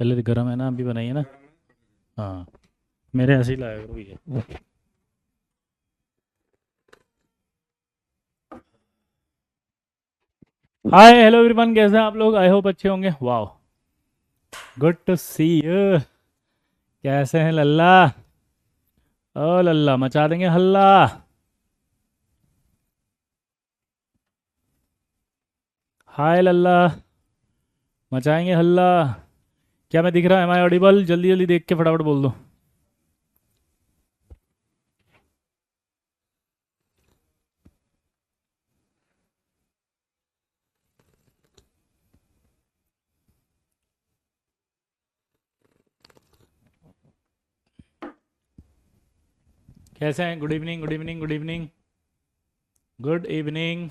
पहले तो गर्म है ना, अभी बनाइए ना। हाँ, मेरे ऐसे ही लाया करो ये। हाय हेलो एवरीवन, कैसे हैं आप लोग? आई होप अच्छे होंगे। वाह, गुड टू सी यू। कैसे हैं लल्ला? ओ लल्ला, मचा देंगे हल्ला। हाय लल्ला, मचाएंगे हल्ला। क्या मैं दिख रहा है? Am I audible? जल्दी जल्दी देख के फटाफट बोल दो। कैसे हैं? Good evening, good evening, good evening, good evening.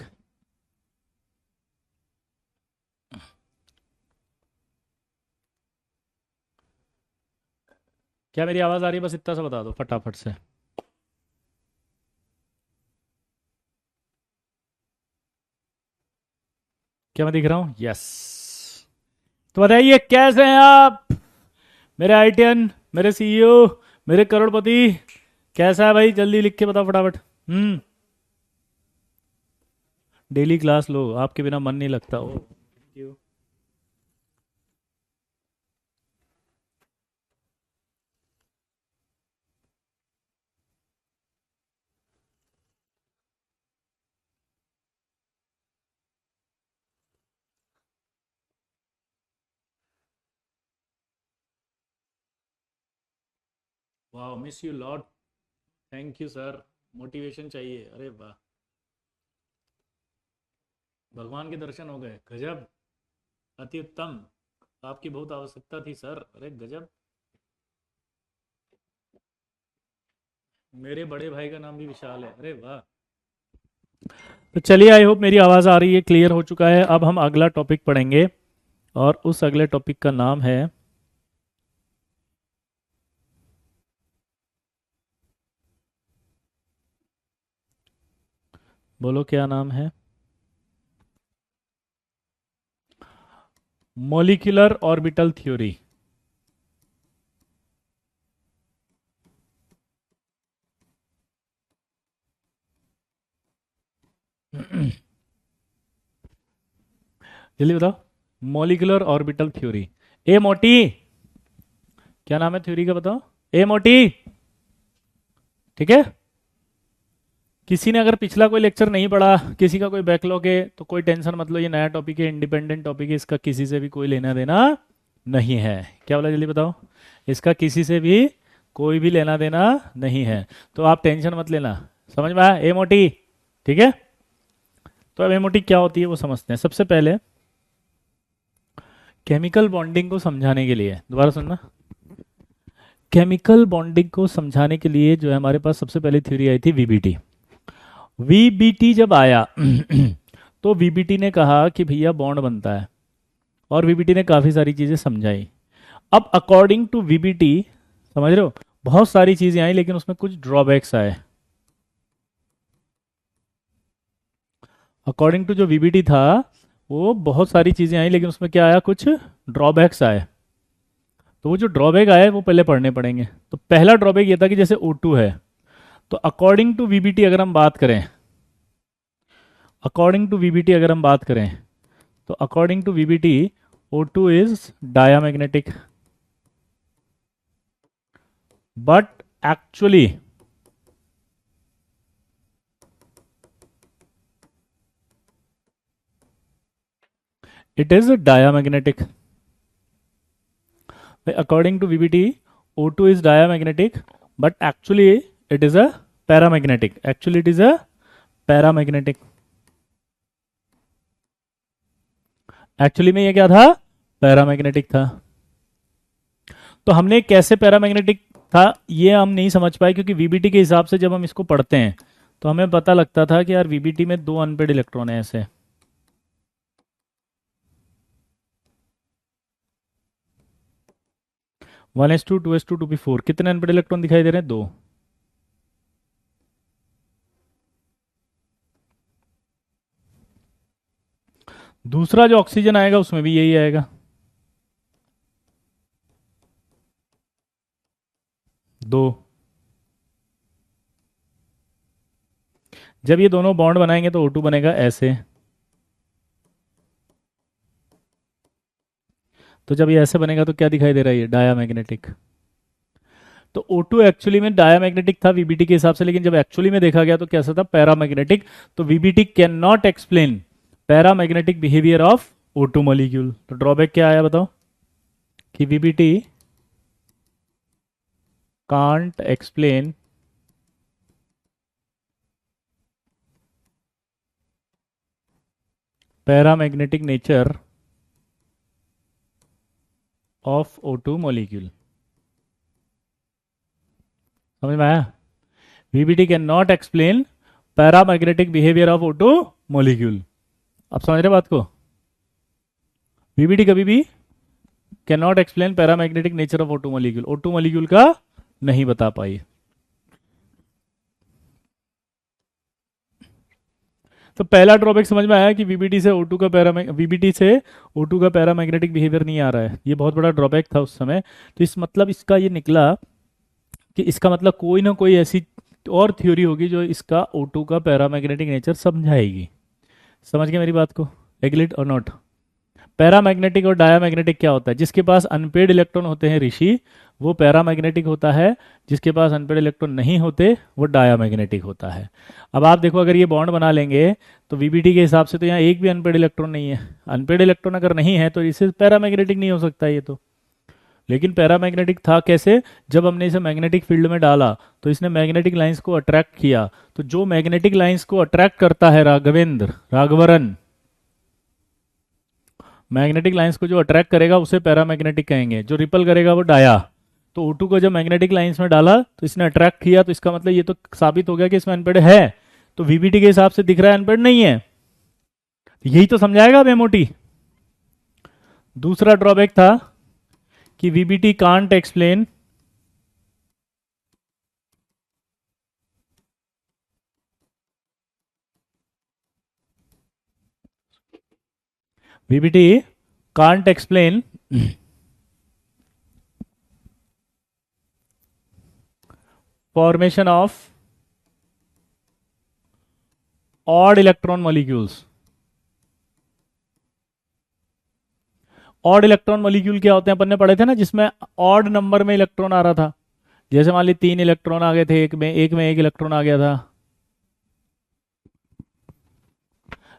क्या मेरी आवाज़ आ रही है? बस इतना सा बता दो फटाफट से। क्या मैं दिख रहा हूँ? यस। तो बताइए कैसे हैं आप, मेरे आईटीएन, मेरे सीईओ, मेरे करोड़पति। कैसा है भाई? जल्दी लिख के बताओ फटाफट। डेली क्लास लो, आपके बिना मन नहीं लगता। ओ थैंक यू। वाह, miss you lot. Thank you sir. Motivation चाहिए? अरे वाह, भगवान के दर्शन हो गए, गजब, अति उत्तम। आपकी बहुत आवश्यकता थी सर, अरे गजब। मेरे बड़े भाई का नाम भी विशाल है, अरे वाह। तो चलिए, आई होप मेरी आवाज़ आ रही है, क्लियर हो चुका है। अब हम अगला टॉपिक पढ़ेंगे, और उस अगले टॉपिक का नाम है, बोलो क्या नाम है? Molecular orbital theory. जल्दी बताओ। Molecular orbital theory. ए मोटी, क्या नाम है थ्योरी का बताओ? ए मोटी, ठीक है। किसी ने अगर पिछला कोई लेक्चर नहीं पढ़ा, किसी का कोई बैकलॉग है, तो कोई टेंशन मत लो, ये नया टॉपिक है, इंडिपेंडेंट टॉपिक है, इसका किसी से भी कोई लेना देना नहीं है। क्या बोला? जल्दी बताओ। इसका किसी से भी कोई भी लेना देना नहीं है, तो आप टेंशन मत लेना। समझ में आया? ए मोटी, ठीक है। तो अब ए मोटी क्या होती है वो समझते हैं। सबसे पहले केमिकल बॉन्डिंग को समझाने के लिए, दोबारा सुनना, केमिकल बॉन्डिंग को समझाने के लिए जो है हमारे पास सबसे पहले थ्योरी आई थी वीबीटी। वीबीटी जब आया तो वीबीटी ने कहा कि भैया बॉन्ड बनता है, और वीबीटी ने काफ़ी सारी चीज़ें समझाई। अब अकॉर्डिंग टू वीबीटी, समझ रहे हो, बहुत सारी चीज़ें आई, लेकिन उसमें कुछ ड्रॉबैक्स आए। अकॉर्डिंग टू जो वीबीटी था, वो बहुत सारी चीज़ें आई, लेकिन उसमें क्या आया? कुछ ड्रॉबैक्स आए। तो वो जो ड्रॉबैक आए वो पहले पढ़ने पड़ेंगे। तो पहला ड्रॉबैक ये था कि जैसे O2 है, तो अकॉर्डिंग टू वीबीटी अगर हम बात करें, अकॉर्डिंग टू वीबीटी अगर हम बात करें, तो according to VBT O2 is diamagnetic, but actually it is diamagnetic. According to VBT, O2 is diamagnetic, but actually it is a paramagnetic. Actually, it is a paramagnetic. Actually में ये क्या था? Paramagnetic था। तो हमने कैसे पैरामैग्नेटिक था ये हम नहीं समझ पाए, क्योंकि वीबीटी के हिसाब से जब हम इसको पढ़ते हैं तो हमें पता लगता था कि यार वीबीटी में दो अनपेड इलेक्ट्रॉन है ऐसे। 1s2 2s2 2p4, कितने अनपेड इलेक्ट्रॉन दिखाई दे रहे हैं? दो। दूसरा जो ऑक्सीजन आएगा उसमें भी यही आएगा। 2। जब ये दोनों बॉन्ड बनाएंगे तो O2 बनेगा ऐसे। तो जब ये ऐसे बनेगा तो क्या दिखाई दे रहा है, ये डायामैग्नेटिक। तो O2 एक्चुअली में डायामैग्नेटिक था VBT के हिसाब से, लेकिन जब एक्चुअली में देखा गया तो कैसा था, पैरामैग्नेटिक। तो VBT can not explain paramagnetic behaviour of O2 molecule. तो ड्रॉबैक क्या आया बताओ, कि VBT can't explain paramagnetic nature of O2 molecule. समझ में आया? VBT can not explain paramagnetic behaviour of O2 molecule. आप समझ रहे बात को? VBT कभी भी can not explain paramagnetic nature of O2 molecule, O2 molecule का नहीं बता पाई। तो पहला ड्रॉबैक समझ में आया कि VBT से O2 का पैरामैग्नेटिक बिहेवियर नहीं आ रहा है। ये बहुत बड़ा ड्रॉबैक था उस समय। तो इस मतलब इसका ये निकला कि इसका मतलब कोई ना कोई ऐसी और थ्योरी होगी जो इसका O2 का पैरामैग्नेटिक नेचर समझाएगी। समझ गए मेरी बात को? एग्रीड और नॉट? पैरामैग्नेटिक और डायामैग्नेटिक क्या होता है? जिसके पास अनपेड इलेक्ट्रॉन होते हैं ऋषि, वो पैरामैग्नेटिक होता है। जिसके पास अनपेड इलेक्ट्रॉन नहीं होते वो डायामैग्नेटिक होता है। अब आप देखो, अगर ये बॉन्ड बना लेंगे तो VBT के हिसाब से तो यहाँ एक भी अनपेड इलेक्ट्रॉन नहीं है। अनपेड इलेक्ट्रॉन अगर नहीं है तो इसे पैरामैग्नेटिक नहीं हो सकता ये तो। लेकिन पैरामैग्नेटिक था कैसे? जब हमने इसे मैग्नेटिक फील्ड में डाला तो इसने मैग्नेटिक लाइंस को अट्रैक्ट किया। तो जो मैग्नेटिक लाइंस को अट्रैक्ट करता है राघवरन, मैग्नेटिक लाइंस को जो अट्रैक्ट करेगा उसे पैरामैग्नेटिक कहेंगे, जो रिपल करेगा वो डाया। तो O2 को जब मैग्नेटिक लाइंस में डाला तो इसने अट्रैक्ट किया, तो इसका मतलब ये तो साबित हो गया कि इसमें अनपेड है। तो VBT के हिसाब से दिख रहा है अनपेड नहीं है। यही तो समझाएगा अब MOT। दूसरा ड्रॉबैक था कि VBT can't explain VBT can't explain formation of odd electron molecules। Odd electron molecule क्या होते हैं, अपन ने पढ़े थे ना, जिसमें ऑड नंबर में इलेक्ट्रॉन आ रहा था। जैसे मान ली 3 इलेक्ट्रॉन आ गए थे, एक में एक इलेक्ट्रॉन आ गया था।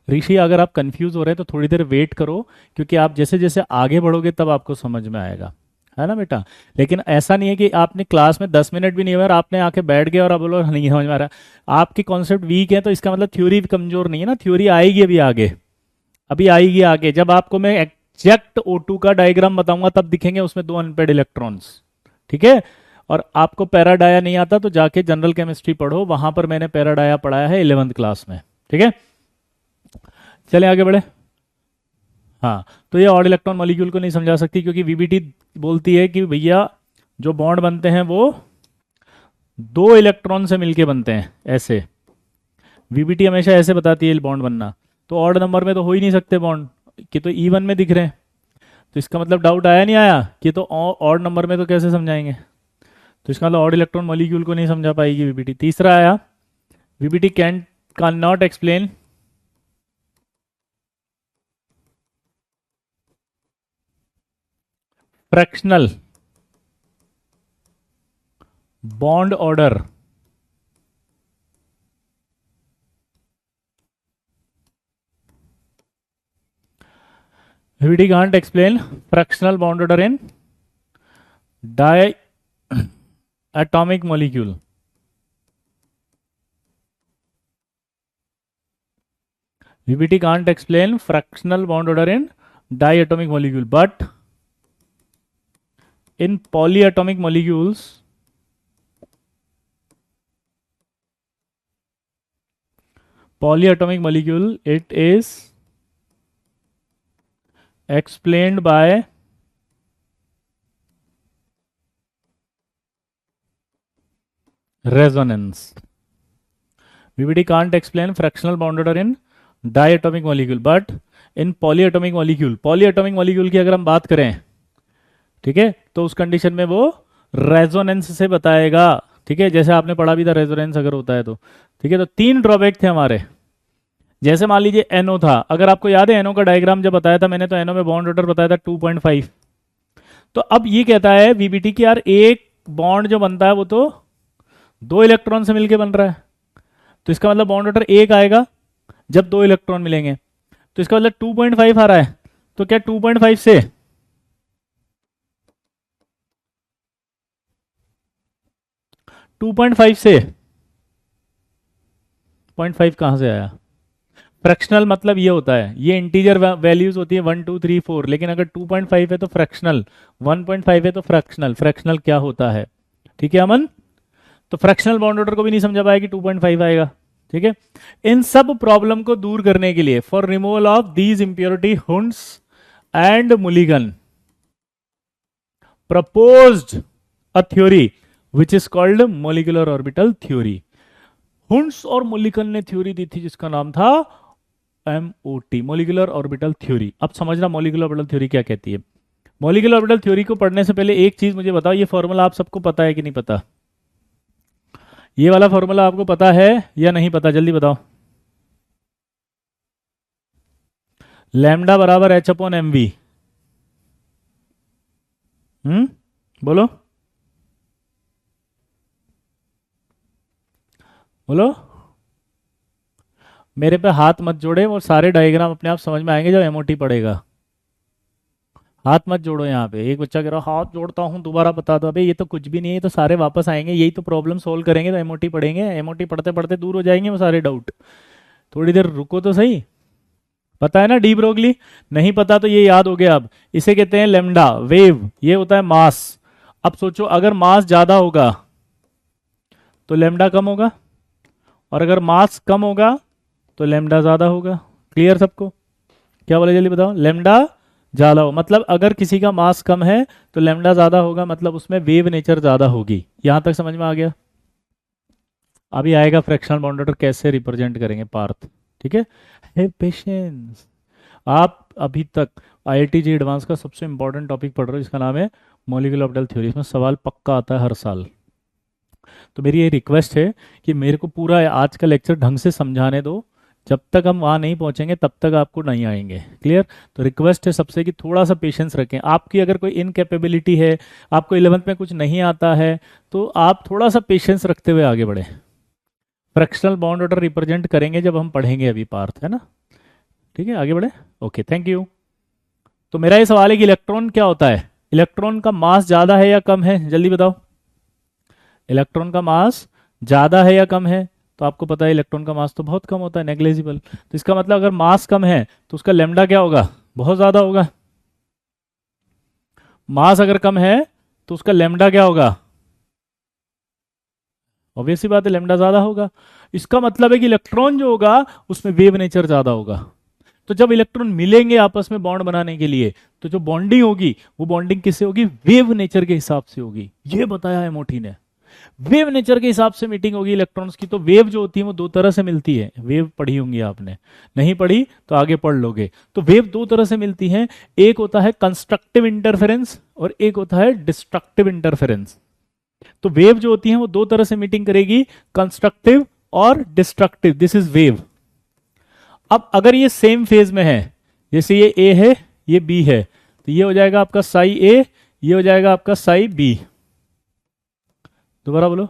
ऋषि अगर आप कंफ्यूज हो रहे हैं तो थोड़ी देर वेट करो, क्योंकि आप जैसे जैसे आगे बढ़ोगे तब आपको समझ में आएगा, है ना बेटा। लेकिन ऐसा नहीं है कि आपने क्लास में 10 मिनट भी नहीं हुआ और आपने आके बैठ गए और आप बोलो नहीं समझ में आ रहा। आपके कॉन्सेप्ट वीक है तो इसका मतलब थ्योरी कमजोर नहीं है ना। थ्योरी आएगी अभी आगे, अभी आएगी आगे। जब आपको मैं एग्जैक्ट O2 का डायग्राम बताऊंगा तब दिखेंगे उसमें 2 अनपेड इलेक्ट्रॉन्स, ठीक है। और आपको पैराडाया नहीं आता तो जाके जनरल केमिस्ट्री पढ़ो, वहां पर मैंने पैराडाया पढ़ाया है 11th क्लास में, ठीक है। चले आगे बढ़े। हाँ, तो ये ऑड इलेक्ट्रॉन मॉलिक्यूल को नहीं समझा सकती, क्योंकि VBT बोलती है कि भैया जो बॉन्ड बनते हैं वो 2 इलेक्ट्रॉन से मिलके बनते हैं, ऐसे। VBT हमेशा ऐसे बताती है बॉन्ड बनना। तो ऑड नंबर में तो हो ही नहीं सकते बॉन्ड, कि तो E1 में दिख रहे हैं। तो इसका मतलब डाउट आया नहीं आया कि तो ऑड नंबर में तो कैसे समझाएंगे। तो इसका मतलब ऑड इलेक्ट्रॉन मॉलिक्यूल को नहीं समझा पाएगी VBT। तीसरा आया, VBT can not explain fractional bond order VBT can't explain fractional bond order in diatomic molecule। VBT can't explain fractional bond order in diatomic molecule, but in polyatomic molecules it is explained by resonance। VBT can't explain fractional bond order in diatomic molecule, but in polyatomic molecule की अगर हम बात करें, ठीक है, तो उस condition में वो रेजोनेंस से बताएगा। ठीक है, जैसे आपने पढ़ा भी था रेजोनेंस अगर होता है तो। ठीक है, तो 3 ड्रॉबैक थे हमारे। जैसे मान लीजिए एनओ था, अगर आपको याद है एनओ का डायग्राम जब बताया था मैंने, तो एनओ में बॉन्ड ऑर्डर बताया था 2.5। तो अब ये कहता है वीबीटी की यार एक बॉन्ड जो बनता है वो तो 2 इलेक्ट्रॉन से मिलके बन रहा है, तो इसका मतलब बॉन्ड ऑर्डर 1 आएगा जब 2 इलेक्ट्रॉन मिलेंगे। तो इसका मतलब 2.5 आ रहा है, तो क्या 2.5 से 2.5 से 0.5 कहां से आया? फ्रैक्शनल मतलब ये होता है, ये इंटीजर वैल्यूज होती है 1 2 3 4, लेकिन अगर 2.5 है तो फ्रैक्शनल, 1.5 है तो फ्रैक्शनल। फ्रैक्शनल क्या होता है? ठीक है अमन, तो फ्रैक्शनल बॉन्ड ऑर्डर को भी नहीं समझा पाया कि 2.5 आएगा। ठीक है, इन सब प्रॉब्लम को दूर करने के लिए, for removal of these impurity, Hund's and Mulligan proposed a theory which is called molecular orbital theory। Hund's और मुलिगन ने थ्योरी दी थी जिसका नाम था एमओटी, मोलिकुलर ऑर्बिटल थ्योरी। अब समझना मोलिकुलर ऑर्बिटल थ्योरी क्या कहती है। मोलिकुलर ऑर्बिटल थ्योरी को पढ़ने से पहले एक चीज मुझे बताओ, ये फॉर्मूला आप सबको पता है कि नहीं पता? ये वाला फॉर्मूला आपको पता है या नहीं पता, जल्दी बताओ। लैम्डा बराबर एच अपॉन एम वी। बोलो बोलो। मेरे पे हाथ मत जोड़े, वो सारे डायग्राम अपने आप समझ में आएंगे जब एमओटी पढ़ेगा। हाथ मत जोड़ो यहाँ पे। एक बच्चा कह रहा हाथ जोड़ता हूँ दोबारा बता दो, अबे ये तो कुछ भी नहीं है, ये तो सारे वापस आएंगे, यही तो प्रॉब्लम सोल्व करेंगे तो एमओटी पढ़ेंगे। एमओटी पढ़ते पढ़ते दूर हो जाएंगे वो सारे डाउट। थोड़ी देर रुको तो सही। पता है ना डी ब्रोगली? नहीं पता तो ये याद हो गया। अब इसे कहते हैं लेमडा वेव, ये होता है मास। अब सोचो अगर मास ज्यादा होगा तो लेमडा कम होगा, और अगर मास कम होगा तो लेमडा ज्यादा होगा। क्लियर सबको? क्या बोले जल्दी बताओ। लेमडा ज्यादा हो मतलब अगर किसी का मास कम है तो लेमडा ज्यादा होगा, मतलब उसमें वेव नेचर ज्यादा होगी। यहां तक समझ में आ गया? अभी आएगा फ्रैक्शनल बॉन्ड ऑर्डर कैसे रिप्रेजेंट करेंगे पार्थ। ठीक है पेशेंस। आप अभी तक आईआईटी जी एडवांस का सबसे इंपॉर्टेंट टॉपिक पढ़ रहे हो जिसका नाम है मॉलिक्यूलर ऑर्बिटल थ्योरी। इसमें सवाल पक्का आता है हर साल। तो मेरी ये रिक्वेस्ट है कि मेरे को पूरा आज का लेक्चर ढंग से समझाने दो। जब तक हम वहाँ नहीं पहुंचेंगे तब तक आपको नहीं आएंगे। क्लियर? तो रिक्वेस्ट है सबसे कि थोड़ा सा पेशेंस रखें। आपकी अगर कोई इनकेपेबिलिटी है, आपको 11th में कुछ नहीं आता है, तो आप थोड़ा सा पेशेंस रखते हुए आगे बढ़े। फ्रैक्शनल बॉन्ड ऑर्डर रिप्रेजेंट करेंगे जब हम पढ़ेंगे अभी पार्थ, है ना? ठीक है, आगे बढ़े। Okay, thank you. तो मेरा ये सवाल है कि इलेक्ट्रॉन क्या होता है? इलेक्ट्रॉन का मास ज्यादा है या कम है, जल्दी बताओ। इलेक्ट्रॉन का मास ज्यादा है या कम है? तो आपको पता है इलेक्ट्रॉन का मास तो बहुत कम होता है, नेग्लिजिबल। तो इसका मतलब अगर मास कम है तो उसका लेमडा क्या होगा? बहुत ज्यादा होगा। मास अगर कम है तो उसका लेमडा क्या होगा? ऑब्वियस सी बात है, लेमडा ज्यादा होगा। इसका मतलब है कि इलेक्ट्रॉन जो होगा उसमें वेव नेचर ज्यादा होगा। तो जब इलेक्ट्रॉन मिलेंगे आपस में बॉन्ड बनाने के लिए, तो जो बॉन्डिंग होगी वो बॉन्डिंग किससे होगी? वेव नेचर के हिसाब से होगी। ये बताया है मोटी ने। वेव नेचर के हिसाब से मीटिंग होगी इलेक्ट्रॉन्स की। तो वेव जो होती है वो 2 तरह से मिलती है। वेव पढ़ी होंगी आपने, नहीं पढ़ी तो आगे पढ़ लोगे। तो वेव 2 तरह से मिलती है, एक होता है कंस्ट्रक्टिव इंटरफेरेंस और एक होता है डिस्ट्रक्टिव इंटरफेरेंस। तो वेव जो होती है वो 2 तरह से मीटिंग करेगी, कंस्ट्रक्टिव और डिस्ट्रक्टिव। This is wave. अब अगर ये सेम फेज में है, जैसे ये ए है ये बी है, तो ये हो जाएगा आपका साई ए, ये हो जाएगा आपका साई बी। दोबारा बोलो।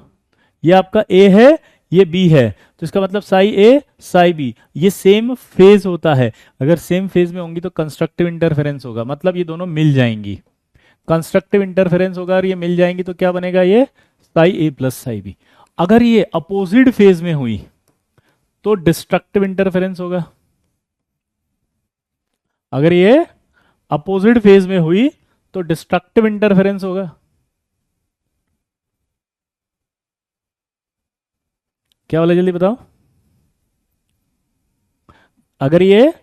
ये आपका ए है ये बी है, तो इसका मतलब साई ए साई बी। ये सेम फेज होता है। अगर सेम फेज में होंगी तो कंस्ट्रक्टिव इंटरफेरेंस होगा, मतलब ये दोनों मिल जाएंगी। कंस्ट्रक्टिव इंटरफेरेंस होगा और ये मिल जाएंगी तो क्या बनेगा? ये साई ए प्लस साई बी। अगर ये अपोजिट फेज में हुई तो डिस्ट्रक्टिव इंटरफेरेंस होगा। अगर ये अपोजिट फेज में हुई तो डिस्ट्रक्टिव इंटरफेरेंस होगा। क्या बोले जल्दी बताओ। अगर ये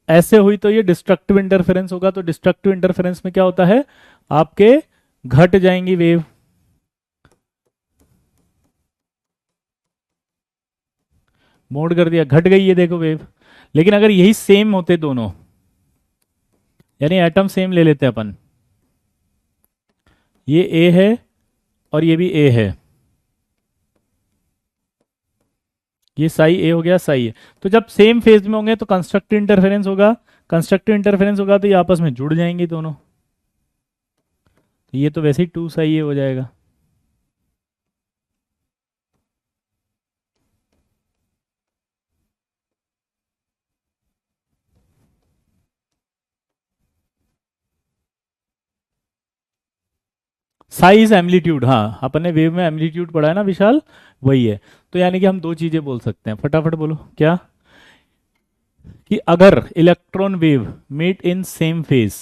ऐसे हुई तो ये डिस्ट्रक्टिव इंटरफेरेंस होगा। तो डिस्ट्रक्टिव इंटरफेरेंस में क्या होता है? आपके घट जाएंगी वेव। मोड कर दिया, घट गई ये देखो वेव। लेकिन अगर यही सेम होते दोनों, यानी एटम सेम ले लेते अपन, ये ए है और ये भी ए है, ये साई ए हो गया, साई ए। तो जब सेम फेज में होंगे तो कंस्ट्रक्टिव इंटरफेरेंस होगा, कंस्ट्रक्टिव इंटरफेरेंस होगा तो ये आपस में जुड़ जाएंगे दोनों, ये तो वैसे ही टू साई ए हो जाएगा। साइज एम्पलीट्यूड, हाँ अपन ने वेव में एम्पलीट्यूड पढ़ा है ना विशाल, वही है। तो यानी कि हम दो चीजें बोल सकते हैं, फटाफट बोलो क्या, कि अगर electron wave meet in same phase,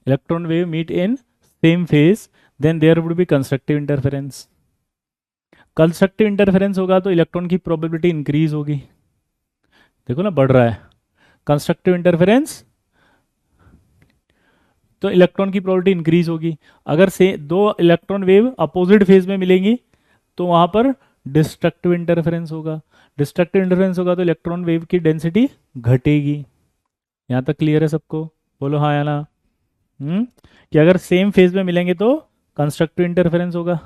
electron wave meet in same phase, then there would be constructive interference. Constructive interference होगा तो इलेक्ट्रॉन की प्रोबेबिलिटी इंक्रीज होगी, देखो ना बढ़ रहा है। कंस्ट्रक्टिव इंटरफेरेंस तो इलेक्ट्रॉन की प्रोबेबिलिटी इंक्रीज होगी। अगर से दो इलेक्ट्रॉन वेव अपोजिट फेज में मिलेंगी तो वहां पर डिस्ट्रक्टिव इंटरफेरेंस होगा। डिस्ट्रक्टिव इंटरफेरेंस होगा तो इलेक्ट्रॉन वेव की डेंसिटी घटेगी। यहां तक क्लियर है सबको, बोलो हाँ या ना। कि अगर सेम फेज में मिलेंगे तो कंस्ट्रक्टिव इंटरफेरेंस होगा।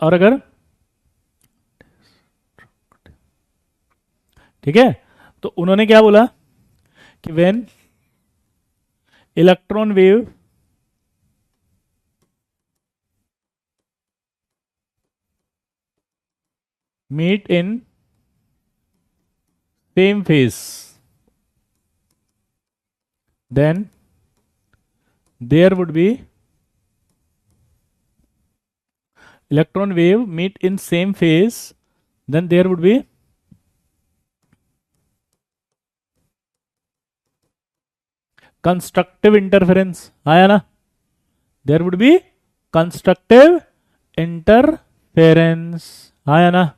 और अगर, ठीक है, तो उन्होंने क्या बोला कि when electron wave meet in same phase, then there would be electron wave meet in same phase, then there would be constructive interference, आया ना, there would be constructive interference, आया ना।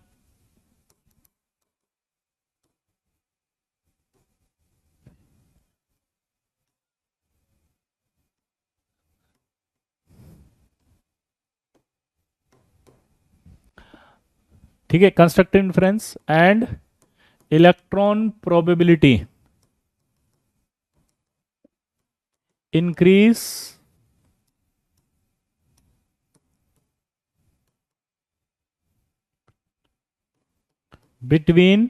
ठीक है, constructive interference and electron probability increase between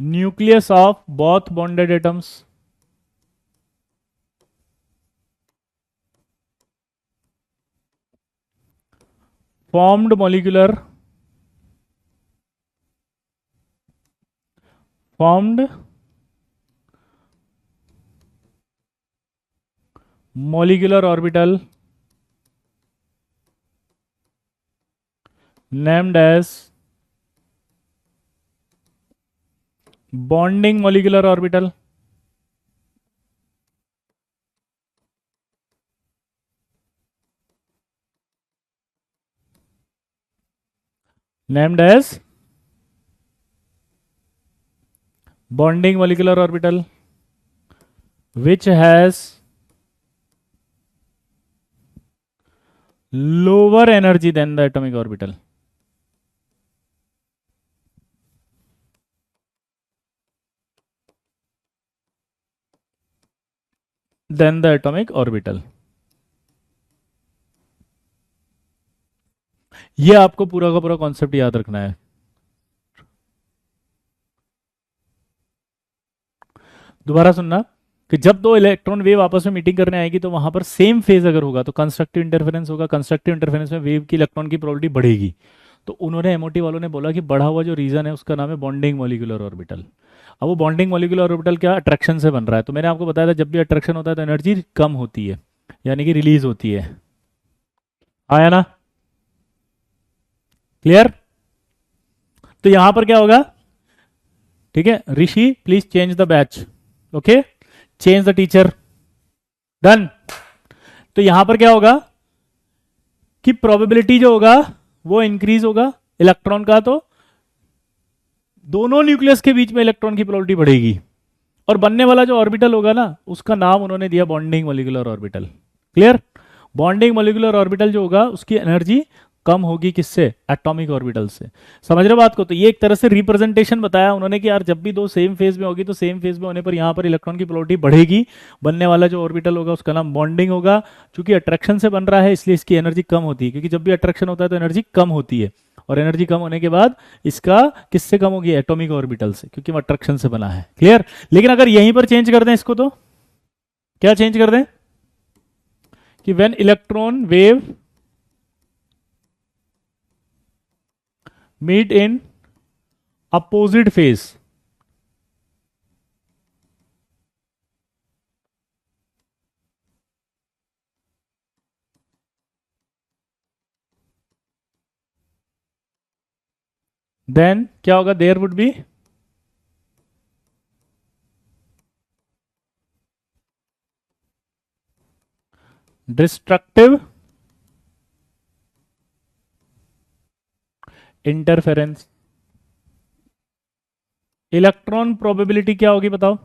nucleus of both bonded atoms, formed molecular orbital named as bonding molecular orbital, named as bonding molecular orbital, which has lower energy than the atomic orbital. Than the atomic orbital. ये आपको पूरा का पूरा concept याद रखना है। दोबारा सुनना कि जब दो इलेक्ट्रॉन वेव आपस में मीटिंग करने आएगी तो वहां पर सेम फेज अगर होगा तो कंस्ट्रक्टिव इंटरफेरेंस होगा। कंस्ट्रक्टिव इंटरफेरेंस में वेव की इलेक्ट्रॉन की प्रोबेबिलिटी बढ़ेगी। तो उन्होंने एमओटी वालों ने बोला कि बढ़ा हुआ जो रीजन है उसका नाम है बॉन्डिंग मॉलिक्यूलर ऑर्बिटल। अब वो बॉन्डिंग मॉलिक्यूलर ऑर्बिटल क्या, अट्रैक्शन से बन रहा है। तो मैंने आपको बताया था जब भी अट्रैक्शन होता है तो एनर्जी कम होती है, यानी कि रिलीज होती है। आया ना, क्लियर। तो यहां पर क्या होगा, ठीक है, Rishi please change the batch, okay, change the teacher, done. तो यहां पर क्या होगा कि प्रोबेबिलिटी जो होगा वो इंक्रीज होगा इलेक्ट्रॉन का, तो दोनों न्यूक्लियस के बीच में इलेक्ट्रॉन की प्रोबेबिलिटी बढ़ेगी। और बनने वाला जो ऑर्बिटल होगा ना उसका नाम उन्होंने दिया bonding molecular orbital. Clear. Bonding molecular orbital जो होगा उसकी एनर्जी कम होगी किससे? एटॉमिक ऑर्बिटल से। समझ रहे हो बात को? तो ये एक तरह से रिप्रेजेंटेशन बताया उन्होंने कि यार जब भी दो सेम फेज में होगी तो सेम फेज में होने पर यहाँ पर इलेक्ट्रॉन की पोलैरिटी बढ़ेगी, बनने वाला जो ऑर्बिटल होगा उसका नाम बॉन्डिंग होगा। क्योंकि अट्रैक्शन से बन रहा है इसलिए इसकी एनर्जी कम होती है, क्योंकि जब भी अट्रैक्शन होता है तो एनर्जी कम होती है, और एनर्जी कम होने के बाद इसका किससे कम होगी? एटॉमिक ऑर्बिटल से, क्योंकि वो अट्रैक्शन से बना है। क्लियर? लेकिन अगर यहीं पर चेंज कर दें इसको, तो क्या चेंज कर दें कि when electron wave meet in opposite phase, then क्या होगा? There would be destructive interference. Electron probability क्या होगी बताओ?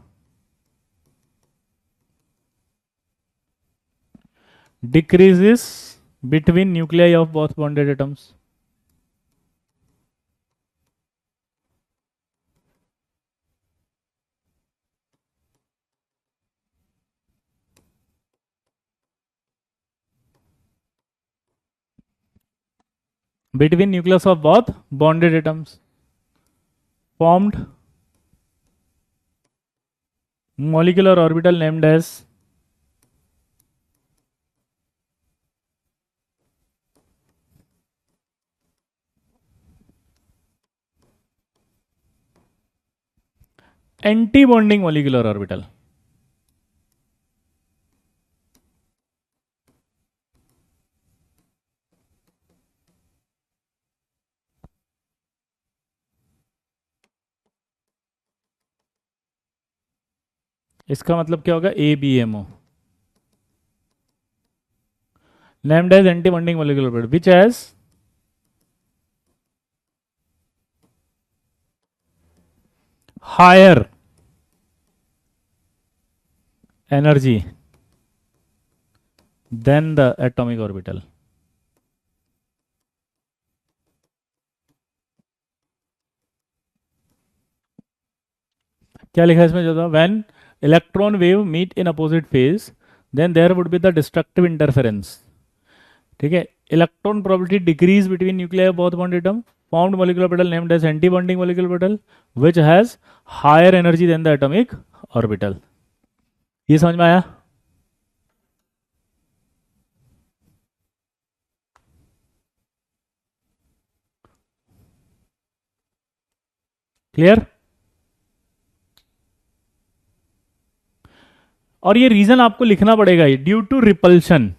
Decreases between nuclei of both bonded atoms. between nucleus of both bonded atoms formed molecular orbital named as anti bonding molecular orbital. इसका मतलब क्या होगा? ABMO named as anti bonding molecular orbital which has higher energy than the atomic orbital। क्या लिखा है इसमें? जो था when electron wave meet in opposite phase then there would be the destructive interference. ठीक है? Electron probability decrease between nuclear both bonded atom formed molecular orbital named as anti-bonding molecular orbital which has higher energy than the atomic orbital। ये समझ में आया? Clear? और ये reason आपको लिखना पड़ेगा, ये due to repulsion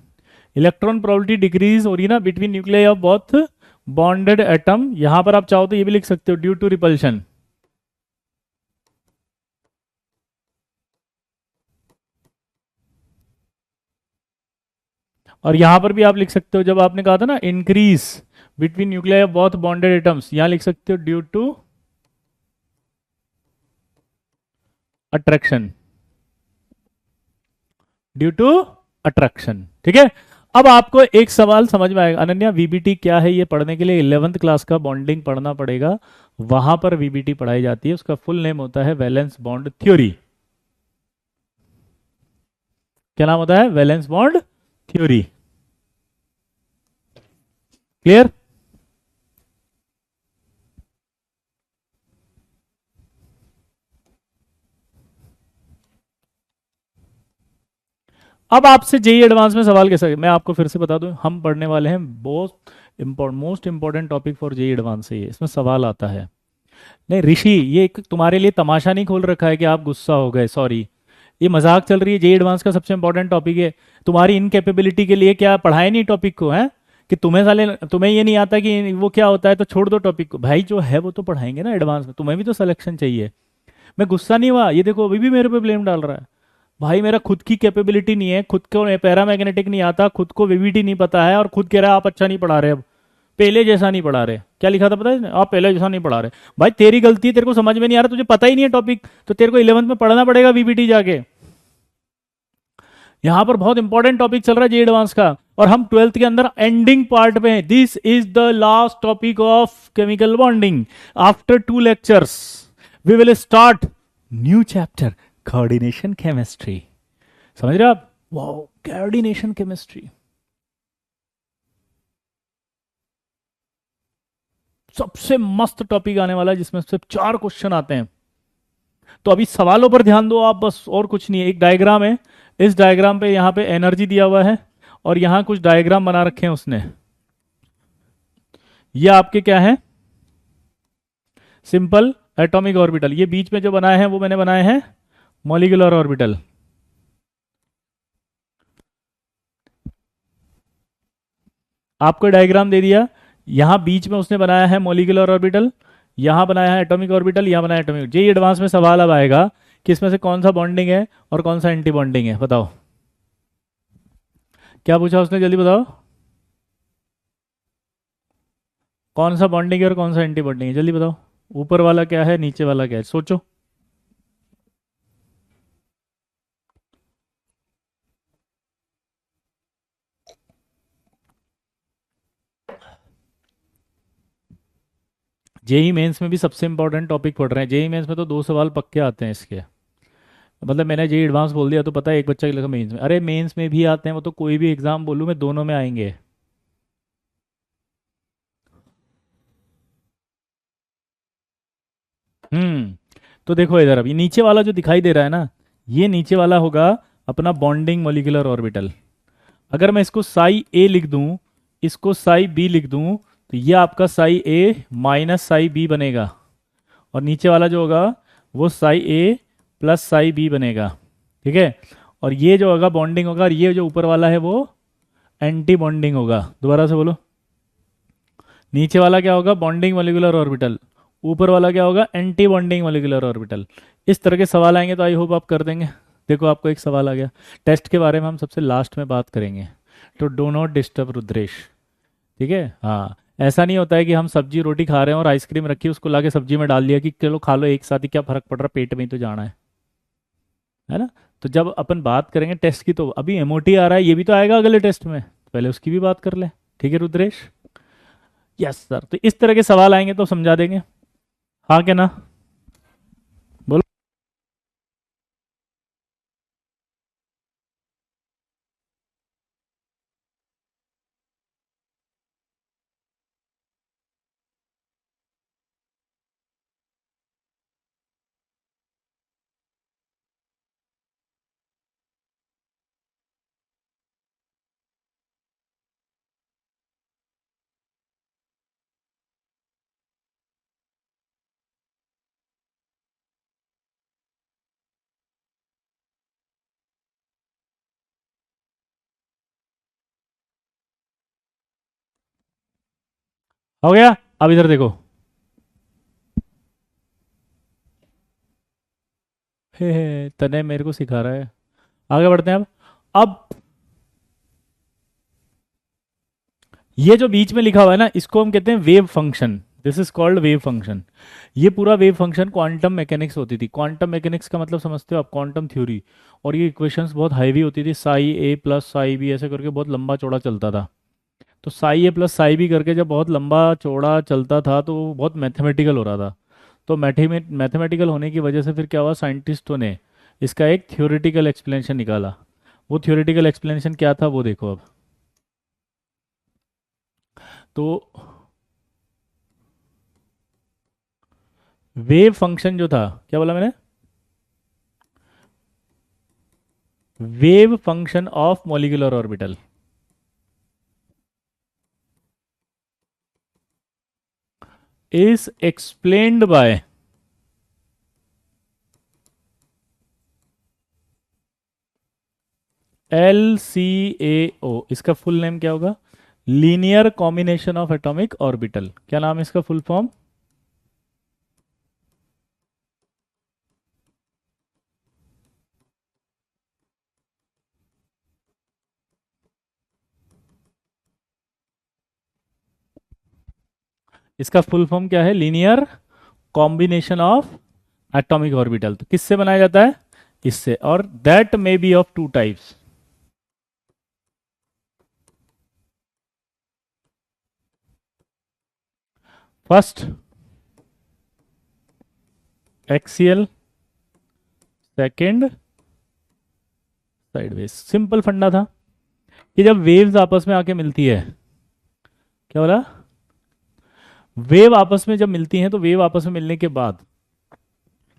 electron probability decrease हो रही है ना between nuclei of both bonded atom. यहां पर आप चाहो तो ये भी लिख सकते हो ड्यू टू रिपल्शन। और यहां पर भी आप लिख सकते हो, जब आपने कहा था ना increase between nuclei of both bonded atoms, यहां लिख सकते हो due to attraction, due to attraction. ठीक है? अब आपको एक सवाल समझ में आएगा, अनन्या वीबीटी क्या है? ये पढ़ने के लिए 11th क्लास का बॉन्डिंग पढ़ना पड़ेगा, वहां पर वीबीटी पढ़ाई जाती है। उसका फुल नेम होता है वैलेंस बॉन्ड थ्योरी। क्या नाम होता है? Valence bond theory. क्लियर? अब आपसे जेई एडवांस में सवाल कैसा है? मैं आपको फिर से बता दूं, हम पढ़ने वाले हैं most important topic for JEE advance है ये, इसमें सवाल आता है। नहीं ऋषि, ये एक तुम्हारे लिए तमाशा नहीं खोल रखा है कि आप गुस्सा हो गए, सॉरी, ये मजाक चल रही है। जेई एडवांस का सबसे इंपॉर्टेंट टॉपिक है। तुम्हारी इनकेपेबिलिटी के लिए क्या पढ़ाए नहीं टॉपिक को? है कि तुम्हें ये नहीं आता कि वो क्या होता है तो छोड़ दो टॉपिक को। भाई जो है वो तो पढ़ाएंगे ना एडवांस में, तुम्हें भी तो सिलेक्शन चाहिए। मैं गुस्सा नहीं हुआ, ये देखो अभी भी मेरे पे ब्लेम डाल रहा है। भाई मेरा खुद की कैपेबिलिटी नहीं है, खुद को पैरामैग्नेटिक नहीं आता, खुद को वीवीटी नहीं पता है, और खुद कह रहा है आप अच्छा नहीं पढ़ा रहे, अब पहले जैसा नहीं पढ़ा रहे। क्या लिखा था पता है? आप पहले जैसा नहीं पढ़ा रहे। भाई तेरी गलती है, तेरे को समझ में नहीं आ रहा, तुझे पता ही नहीं है टॉपिक, तो तेरे को 11th में पढ़ना पड़ेगा वीबीटी जाके। यहां पर बहुत इंपॉर्टेंट टॉपिक चल रहा है जे एडवांस का। और हम 12th के अंदर एंडिंग पार्ट में हैं। This is the last topic of chemical bonding. After 2 lectures we will start new chapter, coordination chemistry. समझ रहे हो आप? वाओ, कोऑर्डिनेशन केमिस्ट्री सबसे मस्त टॉपिक आने वाला है, जिसमें सिर्फ 4 क्वेश्चन आते हैं। तो अभी सवालों पर ध्यान दो आप बस, और कुछ नहीं है। एक डायग्राम है, इस डायग्राम पे यहाँ पे एनर्जी दिया हुआ है और यहाँ कुछ डायग्राम बना रखे हैं उसने। ये आपके क्या है? Simple atomic orbital. ये बीच में जो बनाए हैं वो मैंने बनाए हैं मॉलिक्यूलर ऑर्बिटल। आपको डायग्राम दे दिया, यहां बीच में उसने बनाया है मॉलिक्यूलर ऑर्बिटल, यहां बनाया है एटॉमिक ऑर्बिटल, यहां बनाया एटॉमिक। जेई एडवांस में सवाल अब आएगा कि इसमें से कौन सा बॉन्डिंग है और कौन सा एंटी बॉन्डिंग है, बताओ। क्या पूछा उसने, जल्दी बताओ। कौन सा बॉन्डिंग है और कौन सा एंटी बॉन्डिंग है, जल्दी बताओ। ऊपर वाला क्या है, नीचे वाला क्या है, सोचो। जेई मेंस में भी सबसे इंपॉर्टेंट टॉपिक पढ़ रहे हैं। जेई मेंस में तो 2 सवाल पक्के आते हैं इसके। मतलब मैंने जेई एडवांस बोल दिया तो पता है एक बच्चा लिखा मेंस में, अरे मेंस में भी आते हैं वो तो, कोई भी एग्जाम बोलूँ मैं, दोनों में आएंगे। तो देखो इधर, अभी नीचे वाला जो दिखाई दे रहा है ना, ये नीचे वाला होगा अपना बॉन्डिंग मॉलिक्यूलर ऑर्बिटल। अगर मैं इसको साई ए लिख दूं, इसको साई बी लिख दूं, तो ये आपका साई ए माइनस साई बी बनेगा। और नीचे वाला जो होगा वो साई ए प्लस साई बी बनेगा। ठीक है? और ये जो होगा बॉन्डिंग होगा, और ये जो ऊपर वाला है वो एंटी बॉन्डिंग होगा। दोबारा से बोलो, नीचे वाला क्या होगा? Bonding molecular orbital. ऊपर वाला क्या होगा? Anti bonding molecular orbital. इस तरह के सवाल आएंगे तो आई होप आप कर देंगे। देखो आपको एक सवाल आ गया। टेस्ट के बारे में हम सबसे लास्ट में बात करेंगे, तो डो नॉट डिस्टर्ब रुद्रेश। ठीक है? हाँ, ऐसा नहीं होता है कि हम सब्जी रोटी खा रहे हैं और आइसक्रीम रखी उसको लाके सब्जी में डाल दिया कि चलो खा लो एक साथ ही, क्या फर्क पड़ रहा, पेट में ही तो जाना है ना? तो जब अपन बात करेंगे टेस्ट की, तो अभी एमओटी आ रहा है, ये भी तो आएगा अगले टेस्ट में, पहले उसकी भी बात कर ले। ठीक है रुद्रेश? Yes sir. तो इस तरह के सवाल आएंगे तो समझा देंगे। हाँ क्या ना? बोलो। हो गया? अब इधर देखो। हे तने मेरे को सिखा रहा है। आगे बढ़ते हैं अब ये जो बीच में लिखा हुआ है ना, इसको हम कहते हैं wave function. This is called wave function. ये पूरा वेव फंक्शन क्वांटम मैकेनिक्स होती थी। क्वांटम मैकेनिक्स का मतलब समझते हो आप? Quantum theory. और ये इक्वेशंस बहुत हैवी होती थी, साई ए प्लस साई बी ऐसे करके बहुत लंबा चौड़ा चलता था। तो साई ए प्लस साई बी करके जब बहुत लंबा चौड़ा चलता था तो वो बहुत मैथमेटिकल हो रहा था। तो मैथमेटिकल होने की वजह से फिर क्या हुआ, साइंटिस्टों ने इसका एक थ्योरेटिकल एक्सप्लेनेशन निकाला। वो थ्योरेटिकल एक्सप्लेनेशन क्या था वो देखो अब। तो वेव फंक्शन जो था, क्या बोला मैंने? Wave function of molecular orbital is explained by LCAO। इसका फुल नेम क्या होगा? Linear combination of atomic orbital. क्या नाम है इसका फुल फॉर्म? इसका फुल फॉर्म क्या है? Linear combination of atomic orbital. तो किससे बनाया जाता है? इससे। और that may be of 2 types. First axial, second sideways. Simple फंडा था कि जब वेव्स आपस में आके मिलती है, क्या बोला, वेव आपस में जब मिलती हैं तो वेव आपस में मिलने के बाद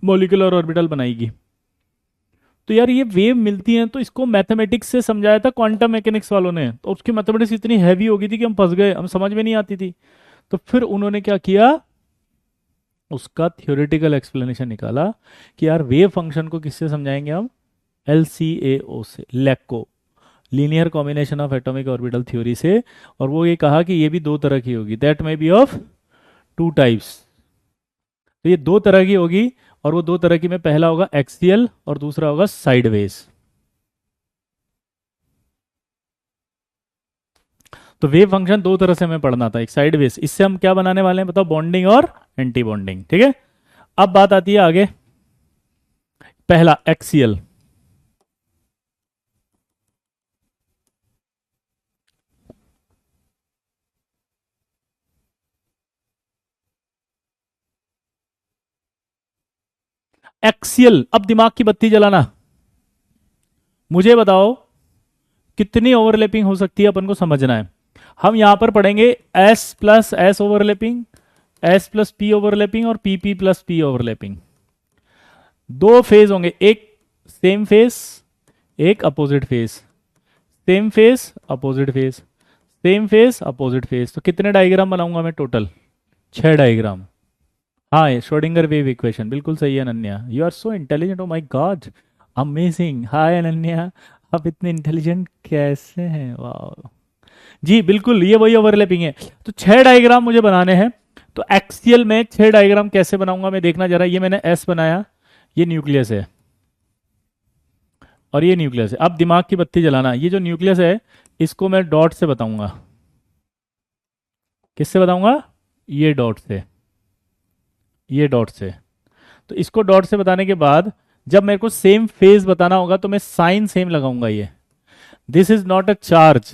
मॉलिक्यूलर ऑर्बिटल बनाएगी। तो यार ये वेव मिलती हैं तो इसको मैथमेटिक्स से समझाया था क्वांटम मैकेनिक्स वालों ने, तो उसकी मैथमेटिक्स इतनी हैवी हो गई थी कि हम फंस गए, हम समझ में नहीं आती थी। तो फिर उन्होंने क्या किया, उसका थ्योरेटिकल एक्सप्लेनेशन निकाला कि यार वेव फंक्शन को किससे समझाएंगे हम, LCAO से, लैको, linear combination of atomic orbital theory से। और वो ये कहा कि ये भी दो तरह की होगी, that may be of two types. तो ये दो तरह की होगी, और वो दो तरह की में पहला होगा एक्सियल और दूसरा होगा साइडवेज। तो वेव फंक्शन दो तरह से हमें पढ़ना था, एक साइडवेज, इससे हम क्या बनाने वाले हैं बताओ, बॉन्डिंग और एंटी बॉन्डिंग। ठीक है, अब बात आती है आगे, पहला एक्सियल। एक्सियल, अब दिमाग की बत्ती जलाना, मुझे बताओ कितनी ओवरलैपिंग हो सकती है, अपन को समझना है। हम यहां पर पढ़ेंगे S plus S overlapping, S plus P overlapping और PP प्लस पी ओवरलैपिंग। दो फेज होंगे, एक सेम फेज, एक opposite phase, same phase opposite phase, same phase opposite phase. तो कितने डायग्राम बनाऊंगा मैं टोटल, 6 डायग्राम। हाँ, ये श्रोडिंगर वेव इक्वेशन, बिल्कुल सही है Ananya, you are so intelligent, oh my god, amazing. Hi Ananya, आप इतने इंटेलिजेंट कैसे हैं, वाह। जी बिल्कुल, ये वही ओवरलैपिंग है। तो 6 डायग्राम मुझे बनाने हैं। तो एक्सियल में 6 डायग्राम कैसे बनाऊंगा मैं, देखना जरा। ये मैंने एस बनाया, ये न्यूक्लियस है और ये न्यूक्लियस है। अब दिमाग की बत्ती जलाना, ये जो न्यूक्लियस है इसको मैं डॉट से बताऊंगा। किससे बताऊंगा, ये डॉट से, ये डॉट से। तो इसको डॉट से बताने के बाद जब मेरे को सेम फेज बताना होगा तो मैं साइन सेम लगाऊंगा। ये this is not a charge,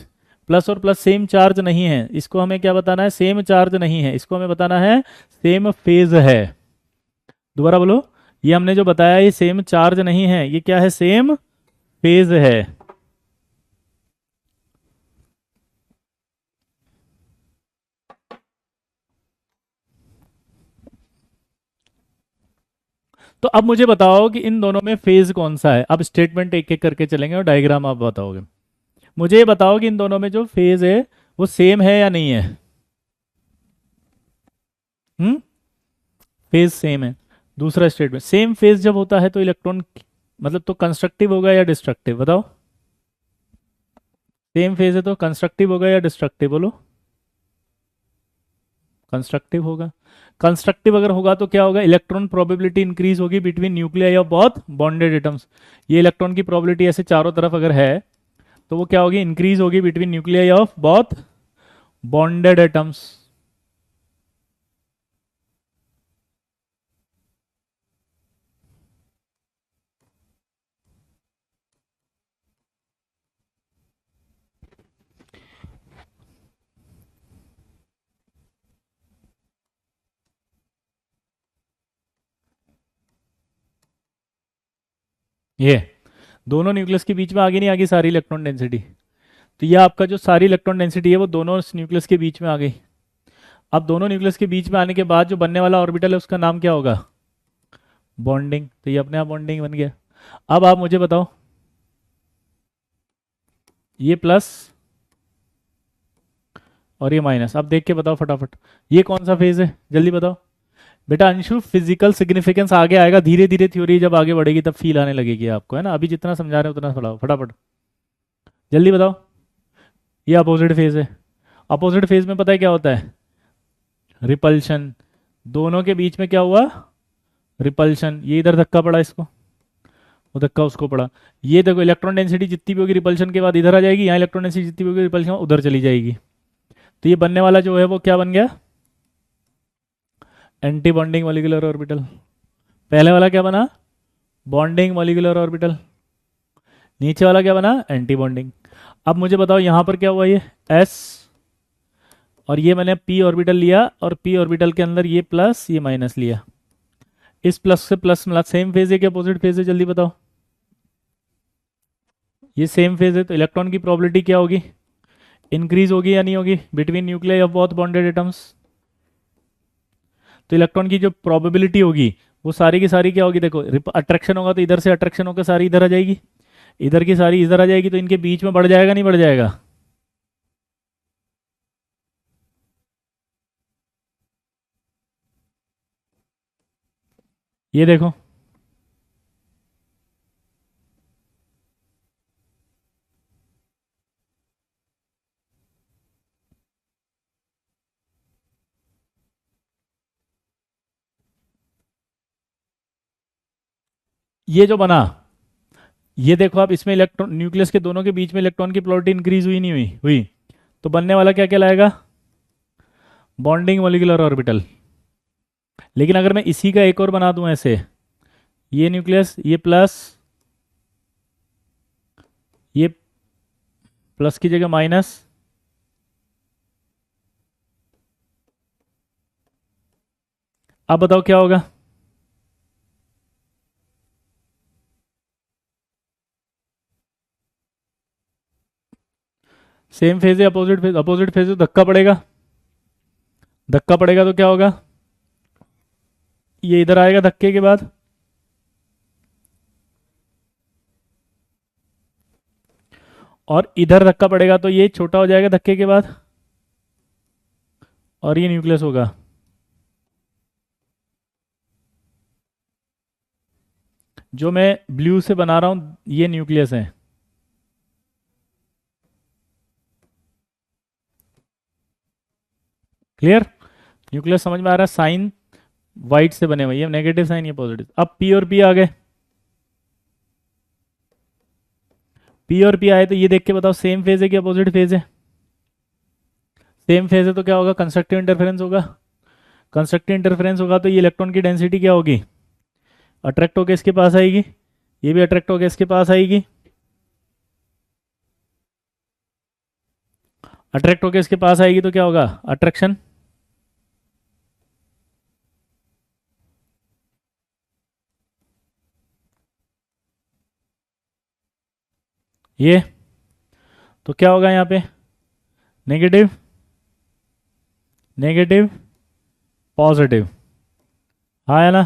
plus और प्लस सेम चार्ज नहीं है, इसको हमें क्या बताना है, सेम चार्ज नहीं है, इसको हमें बताना है सेम फेज है। दोबारा बोलो, ये हमने जो बताया ये सेम चार्ज नहीं है, ये क्या है, सेम फेज है। तो अब मुझे बताओ कि इन दोनों में फेज कौन सा है। अब स्टेटमेंट एक एक करके चलेंगे और डायग्राम आप बताओगे। मुझे ये बताओ कि इन दोनों में जो फेज है वो सेम है या नहीं है। हम्म, फेज सेम है। दूसरा स्टेटमेंट, सेम फेज जब होता है तो इलेक्ट्रॉन मतलब तो कंस्ट्रक्टिव होगा या डिस्ट्रक्टिव, बताओ। सेम फेज है तो कंस्ट्रक्टिव होगा या डिस्ट्रक्टिव, बोलो। कंस्ट्रक्टिव होगा। कंस्ट्रक्टिव अगर होगा तो क्या होगा, इलेक्ट्रॉन प्रोबेबिलिटी इंक्रीज होगी between nuclei of both bonded atoms. ये इलेक्ट्रॉन की प्रोबेबिलिटी ऐसे चारों तरफ अगर है तो वो क्या होगी, इंक्रीज होगी between nuclei of both bonded atoms. ये दोनों न्यूक्लियस के बीच में आगे नहीं आ गई सारी इलेक्ट्रॉन डेंसिटी। तो ये आपका जो सारी इलेक्ट्रॉन डेंसिटी है वो दोनों न्यूक्लियस के बीच में आ गई। अब दोनों न्यूक्लियस के बीच में आने के बाद जो बनने वाला ऑर्बिटल है उसका नाम क्या होगा, बॉन्डिंग। तो ये अपने आप बॉन्डिंग बन गया। अब आप मुझे बताओ, ये प्लस और ये माइनस, अब देख के बताओ फटाफट ये कौन सा फेज है, जल्दी बताओ। बेटा अंशु, फिजिकल सिग्निफिकेंस आगे आएगा, धीरे धीरे थ्योरी जब आगे बढ़ेगी तब फील आने लगेगी आपको, है ना। अभी जितना समझा रहे हो उतना पढ़ाओ फटाफट, जल्दी बताओ। ये अपोजिट फेज है। अपोजिट फेज में पता है क्या होता है, रिपल्शन। दोनों के बीच में क्या हुआ, रिपल्शन। ये इधर धक्का पड़ा इसको, वो धक्का उसको पड़ा। ये देखो इलेक्ट्रॉन डेंसिटी जितनी भी होगी रिपल्शन के बाद इधर आ जाएगी, यहाँ इलेक्ट्रॉन डेंसिटी जितनी भी होगी रिपल्शन उधर चली जाएगी। तो ये बनने वाला जो है वो क्या बन गया, एंटी बॉन्डिंग मॉलिक्यूलर ऑर्बिटल। पहले वाला क्या बना, बॉन्डिंग मॉलिक्यूलर ऑर्बिटल। नीचे वाला क्या बना, एंटी बॉन्डिंग। अब मुझे बताओ यहाँ पर क्या हुआ, ये एस और ये मैंने p ऑर्बिटल लिया और p ऑर्बिटल के अंदर ये प्लस ये माइनस लिया। इस प्लस से प्लस मिला, सेम फेज है कि अपोजिट फेज है, जल्दी बताओ। ये सेम फेज है तो इलेक्ट्रॉन की प्रोबेबिलिटी क्या होगी, इंक्रीज होगी या नहीं होगी between nuclei of both bonded atoms. तो इलेक्ट्रॉन की जो प्रोबेबिलिटी होगी वो सारी की सारी क्या होगी, देखो अट्रैक्शन होगा तो इधर से अट्रैक्शन होकर सारी इधर आ जाएगी, इधर की सारी इधर आ जाएगी, तो इनके बीच में बढ़ जाएगा नहीं बढ़ जाएगा। ये देखो ये जो बना, ये देखो आप, इसमें इलेक्ट्रॉन न्यूक्लियस के दोनों के बीच में इलेक्ट्रॉन की प्रोबेबिलिटी इंक्रीज हुई नहीं हुई हुई, तो बनने वाला क्या कहलाएगा, बॉन्डिंग मोलिकुलर ऑर्बिटल। लेकिन अगर मैं इसी का एक और बना दूं ऐसे, ये न्यूक्लियस ये प्लस, ये प्लस की जगह माइनस, अब बताओ क्या होगा। सेम फेज है अपोजिट फेज, अपोजिट फेज तो धक्का पड़ेगा, धक्का पड़ेगा तो क्या होगा, ये इधर आएगा धक्के के बाद, और इधर धक्का पड़ेगा तो ये छोटा हो जाएगा धक्के के बाद, और ये न्यूक्लियस होगा। जो मैं ब्लू से बना रहा हूं ये न्यूक्लियस है, क्लियर, न्यूक्लियस समझ में आ रहा है, साइन वाइट से बने हुए, ये नेगेटिव साइन ये पॉजिटिव। अब पी और पी आ गए, पी और पी आए तो ये देख के बताओ सेम फेज है कि अपोजिट फेज है, सेम फेज है तो क्या होगा, कंस्ट्रक्टिव इंटरफेरेंस होगा, कंस्ट्रक्टिव इंटरफेरेंस होगा तो ये इलेक्ट्रॉन की डेंसिटी क्या होगी, अट्रैक्ट होकर इसके पास आएगी, ये भी अट्रैक्ट होकर इसके पास आएगी, अट्रैक्ट होकर इसके पास आएगी तो क्या होगा, अट्रैक्शन। ये तो क्या होगा यहाँ पे, नेगेटिव नेगेटिव पॉजिटिव, हाँ है ना,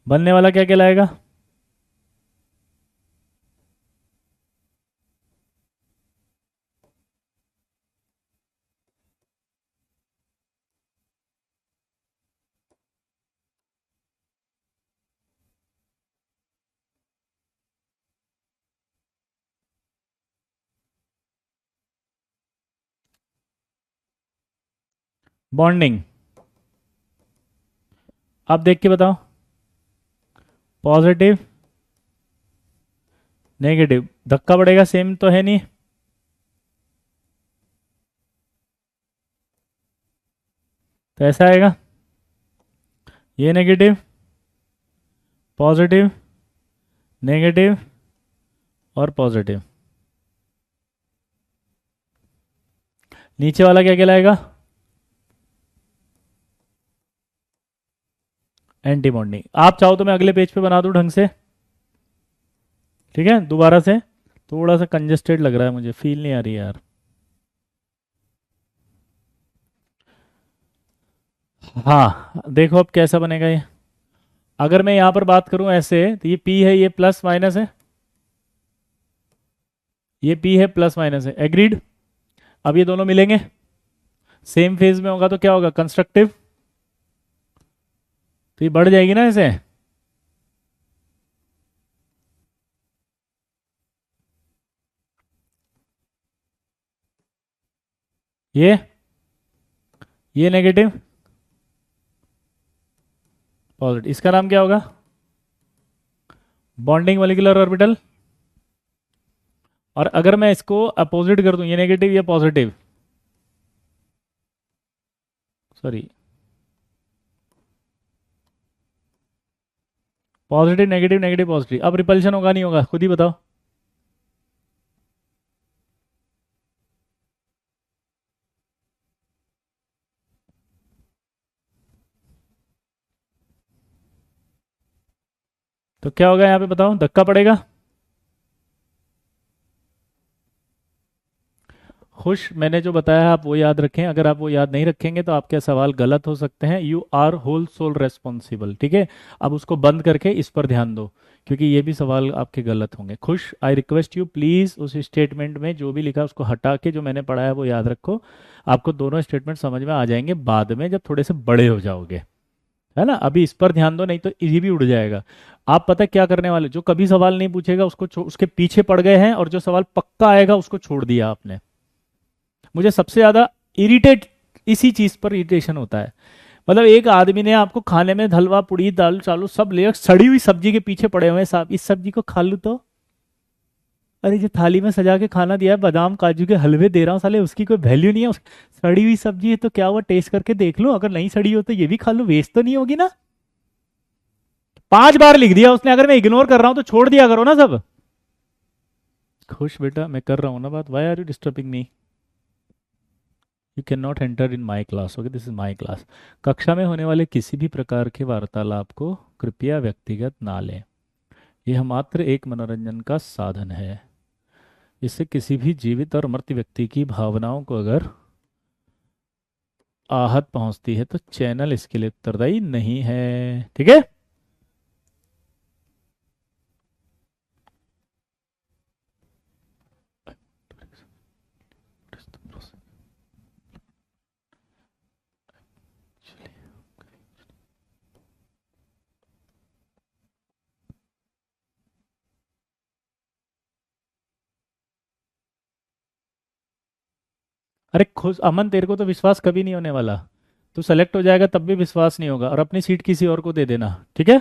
बनने वाला क्या कहलाएगा, बॉन्डिंग। अब देख के बताओ, पॉजिटिव नेगेटिव, धक्का पड़ेगा सेम तो है नहीं, तो ऐसा आएगा, ये नेगेटिव पॉजिटिव नेगेटिव और पॉजिटिव, नीचे वाला क्या कहलाएगा, एंटी बॉन्डिंग। आप चाहो तो मैं अगले पेज पे बना दूं ढंग से, ठीक है, दोबारा से, थोड़ा सा कंजेस्टेड लग रहा है मुझे, फील नहीं आ रही यार। हाँ देखो अब कैसा बनेगा ये, अगर मैं यहाँ पर बात करूँ ऐसे तो ये P है, ये प्लस माइनस है, ये P है प्लस माइनस है, एग्रीड। अब ये दोनों मिलेंगे, सेम फेज में होगा तो क्या होगा, कंस्ट्रक्टिव, तो ये बढ़ जाएगी ना ऐसे, ये नेगेटिव पॉजिटिव, इसका नाम क्या होगा, बॉन्डिंग मोलिकुलर ऑर्बिटल। और अगर मैं इसको अपोजिट कर दूं, ये नेगेटिव ये positive, sorry positive negative negative positive, अब रिपल्शन होगा नहीं होगा, खुद ही बताओ। तो क्या होगा यहाँ पे बताओ, धक्का पड़ेगा। खुश, मैंने जो बताया आप वो याद रखें, अगर आप वो याद नहीं रखेंगे तो आपके सवाल गलत हो सकते हैं। You are whole sole responsible, ठीक है। अब उसको बंद करके इस पर ध्यान दो, क्योंकि ये भी सवाल आपके गलत होंगे। खुश, आई रिक्वेस्ट यू प्लीज़ उस स्टेटमेंट में जो भी लिखा उसको हटा के जो मैंने पढ़ा है वो याद रखो। आपको दोनों स्टेटमेंट समझ में आ जाएंगे बाद में, जब थोड़े से बड़े हो जाओगे, है ना। अभी इस पर ध्यान दो, नहीं तो ये भी उड़ जाएगा। आप पता है क्या करने वाले, जो कभी सवाल नहीं पूछेगा उसको उसके पीछे पड़ गए हैं, और जो सवाल पक्का आएगा उसको छोड़ दिया आपने। मुझे सबसे ज्यादा इरिटेट इसी चीज पर इरिटेशन होता है। मतलब एक आदमी ने आपको खाने में हलवा पूड़ी दाल चालू सब ले, सड़ी हुई सब्जी के पीछे पड़े हुए हैं, साहब इस सब्जी को खा लूं तो। अरे जो थाली में सजा के खाना दिया है, बादाम काजू के हलवे दे रहा हूँ साले, उसकी कोई वैल्यू नहीं है। सड़ी हुई सब्जी है तो क्या हुआ, टेस्ट करके देख लो, अगर नहीं सड़ी हो तो ये भी खा लो, वेस्ट तो नहीं होगी ना। 5 बार लिख दिया उसने, अगर मैं इग्नोर कर रहा हूं तो छोड़ दिया करो ना सब। खुश बेटा, मैं कर रहा हूं ना बात, why are you disturbing me. You can not enter in my class, okay, this is my class. कक्षा में होने वाले किसी भी प्रकार के वार्तालाप को कृपया व्यक्तिगत ना लें। यह मात्र एक मनोरंजन का साधन है। इससे किसी भी जीवित और मृत व्यक्ति की भावनाओं को अगर आहत पहुंचती है तो चैनल इसके लिए उत्तरदायी नहीं है, ठीक है। अरे खुश अमन, तेरे को तो विश्वास कभी नहीं होने वाला। तू सेलेक्ट हो जाएगा तब भी विश्वास नहीं होगा, और अपनी सीट किसी और को दे देना, ठीक है।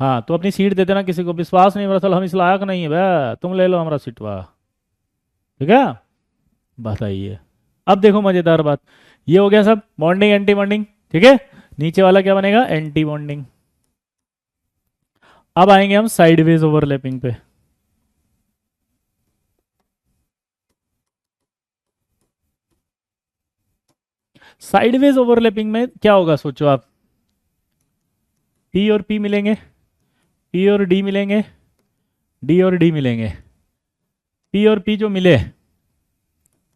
हाँ, तो अपनी सीट दे देना किसी को, विश्वास नहीं हो रहा हम इस लायक नहीं है बे, तुम ले लो हमारा सीटवा, ठीक है। बताइए। अब देखो मजेदार बात, ये हो गया सब बॉन्डिंग एंटी बॉन्डिंग, ठीक है। नीचे वाला क्या बनेगा, एंटी बॉन्डिंग। अब आएंगे हम साइडवेज ओवरलैपिंग पे। साइडवेज ओवरलैपिंग में क्या होगा सोचो आप। पी और पी मिलेंगे, पी और डी मिलेंगे, डी और डी मिलेंगे। पी और पी जो मिले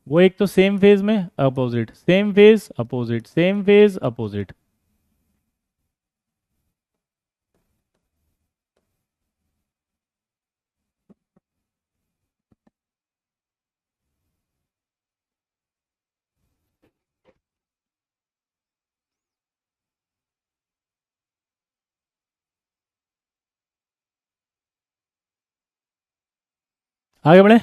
वो एक तो सेम फेज में opposite, same phase opposite, same phase opposite. आगे बढ़े।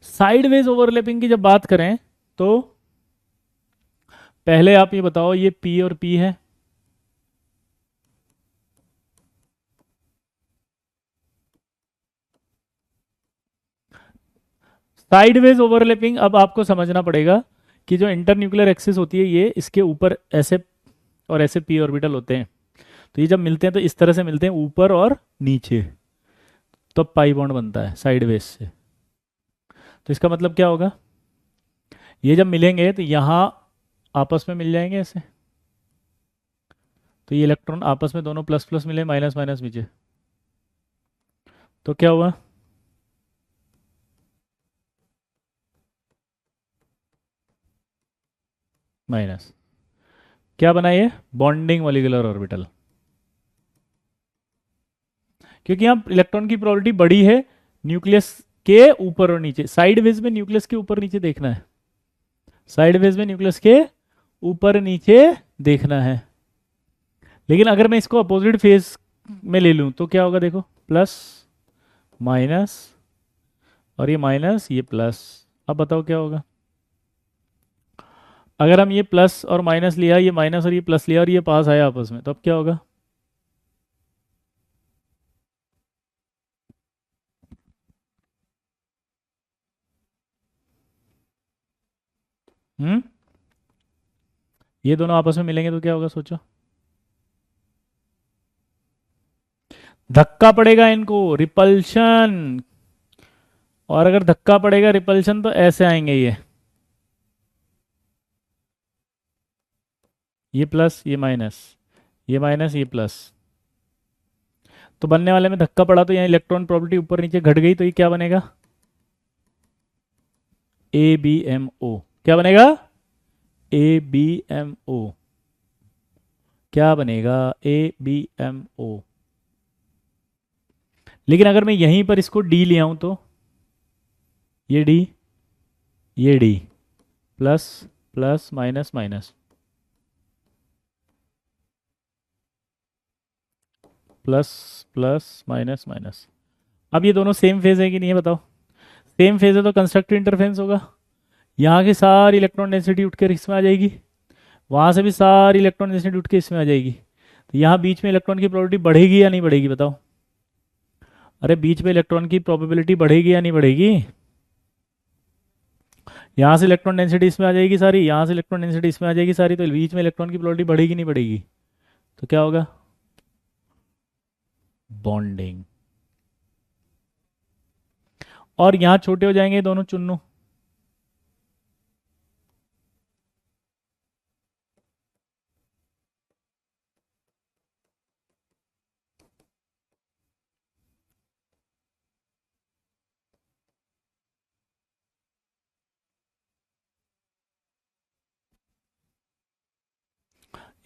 साइडवेज ओवरलैपिंग की जब बात करें तो पहले आप ये बताओ, ये पी और पी है, साइडवेज ओवरलैपिंग। अब आपको समझना पड़ेगा कि जो इंटरन्यूक्लियर एक्सिस होती है ये इसके ऊपर ऐसे और ऐसे पी ऑर्बिटल होते हैं, तो ये जब मिलते हैं तो इस तरह से मिलते हैं ऊपर और नीचे, तो पाई बॉन्ड बनता है साइडवेज से। तो इसका मतलब क्या होगा, ये जब मिलेंगे तो यहाँ आपस में मिल जाएंगे ऐसे, तो ये इलेक्ट्रॉन आपस में दोनों प्लस प्लस मिले, माइनस माइनस नीचे, तो क्या हुआ, माइनस। क्या बना ये, बॉन्डिंग मॉलिक्यूलर ऑर्बिटल। क्योंकि यहाँ इलेक्ट्रॉन की प्रोबेबिलिटी बड़ी है न्यूक्लियस के ऊपर और नीचे, साइडवेज में न्यूक्लियस के ऊपर नीचे देखना है, साइडवेज में न्यूक्लियस के ऊपर नीचे देखना है। लेकिन अगर मैं इसको अपोजिट फेज में ले लूं तो क्या होगा, देखो प्लस माइनस, और ये माइनस ये प्लस। अब बताओ क्या होगा, अगर हम ये प्लस और माइनस लिया, ये माइनस और ये प्लस लिया, और ये पास आया आपस में, तो अब क्या होगा, हम्म, ये दोनों आपस में मिलेंगे तो क्या होगा सोचो, धक्का पड़ेगा इनको, रिपल्शन। और अगर धक्का पड़ेगा रिपल्शन तो ऐसे आएंगे ये, ये प्लस ये माइनस, ये माइनस ये प्लस। तो बनने वाले में धक्का पड़ा तो यहाँ इलेक्ट्रॉन प्रॉपर्टी ऊपर नीचे घट गई, तो ये क्या बनेगा? A B M O. क्या बनेगा? A B M O. क्या बनेगा? A B M O. लेकिन अगर मैं यहीं पर इसको डी ले आऊं तो ये डी, ये D, plus plus minus minus, plus plus minus minus. अब ये दोनों सेम फेज है कि नहीं है बताओ? सेम फेज है तो कंस्ट्रक्टिव इंटरफेरेंस होगा। यहाँ की सारी इलेक्ट्रॉन डेंसिटी उठ कर इसमें आ जाएगी, वहां से भी सारी इलेक्ट्रॉन डेंसिटी उठ के इसमें आ जाएगी। तो यहाँ बीच में इलेक्ट्रॉन की प्रोबेबिलिटी बढ़ेगी या नहीं बढ़ेगी बताओ? अरे बीच में इलेक्ट्रॉन की प्रोबेबिलिटी बढ़ेगी या नहीं बढ़ेगी? यहाँ से इलेक्ट्रॉन डेंसिटी इसमें आ जाएगी सारी, यहाँ से इलेक्ट्रॉन डेंसिटी इसमें आ जाएगी सारी, तो बीच में इलेक्ट्रॉन की प्रोबेबिलिटी बढ़ेगी नहीं बढ़ेगी? तो क्या होगा? बॉन्डिंग। और यहाँ छोटे हो जाएंगे दोनों चुन्नू।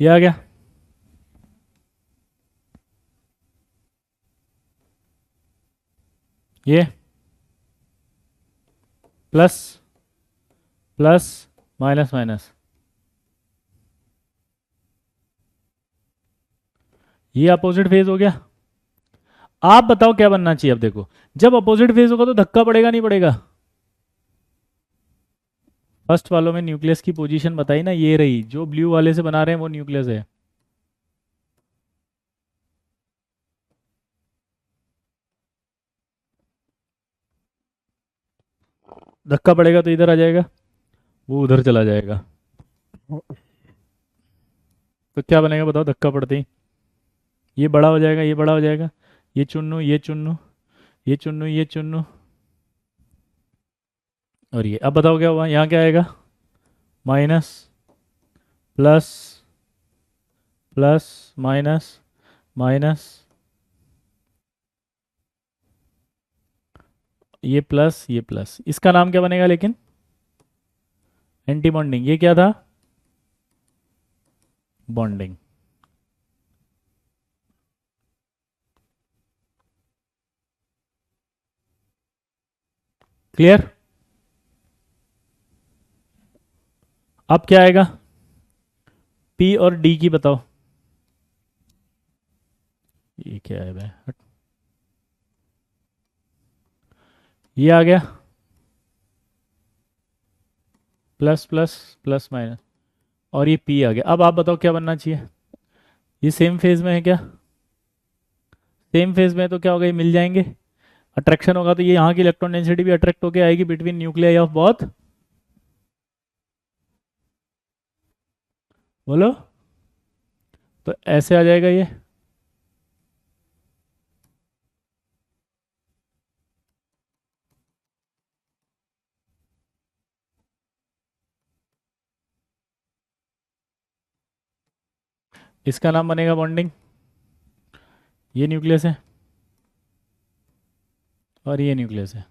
ये आ गया। ये प्लस प्लस माइनस माइनस, ये अपोजिट फेज हो गया। आप बताओ क्या बनना चाहिए? अब देखो, जब अपोजिट फेज होगा तो धक्का पड़ेगा नहीं पड़ेगा? फर्स्ट वालों में न्यूक्लियस की पोजीशन बताई ना, ये रही, जो ब्लू वाले से बना रहे हैं वो न्यूक्लियस है। धक्का पड़ेगा तो इधर आ जाएगा, वो उधर चला जाएगा। तो क्या बनेगा बताओ धक्का पड़ते ही? ये बड़ा हो जाएगा, ये बड़ा हो जाएगा, ये चुन्नू ये चुन्नू, ये चुन्नू ये चुन्नू, और ये। अब बताओ क्या हुआ? यहाँ क्या आएगा? Minus plus plus minus minus, ये प्लस ये प्लस। इसका नाम क्या बनेगा लेकिन? Anti bonding. ये क्या था? बॉन्डिंग। क्लियर? अब क्या आएगा? पी और डी की बताओ। ये क्या है बे? हट। ये आ गया प्लस प्लस प्लस माइनस, और ये पी आ गया। अब आप बताओ क्या बनना चाहिए? ये सेम फेज में है क्या? सेम फेज में है तो क्या होगा? ये मिल जाएंगे। अट्रैक्शन होगा तो ये यहाँ की इलेक्ट्रॉन डेंसिटी भी अट्रैक्ट होकर आएगी बिटवीन न्यूक्लियाई ऑफ बोथ। बोलो। तो ऐसे आ जाएगा ये। इसका नाम बनेगा बॉन्डिंग। ये न्यूक्लियस है और ये न्यूक्लियस है।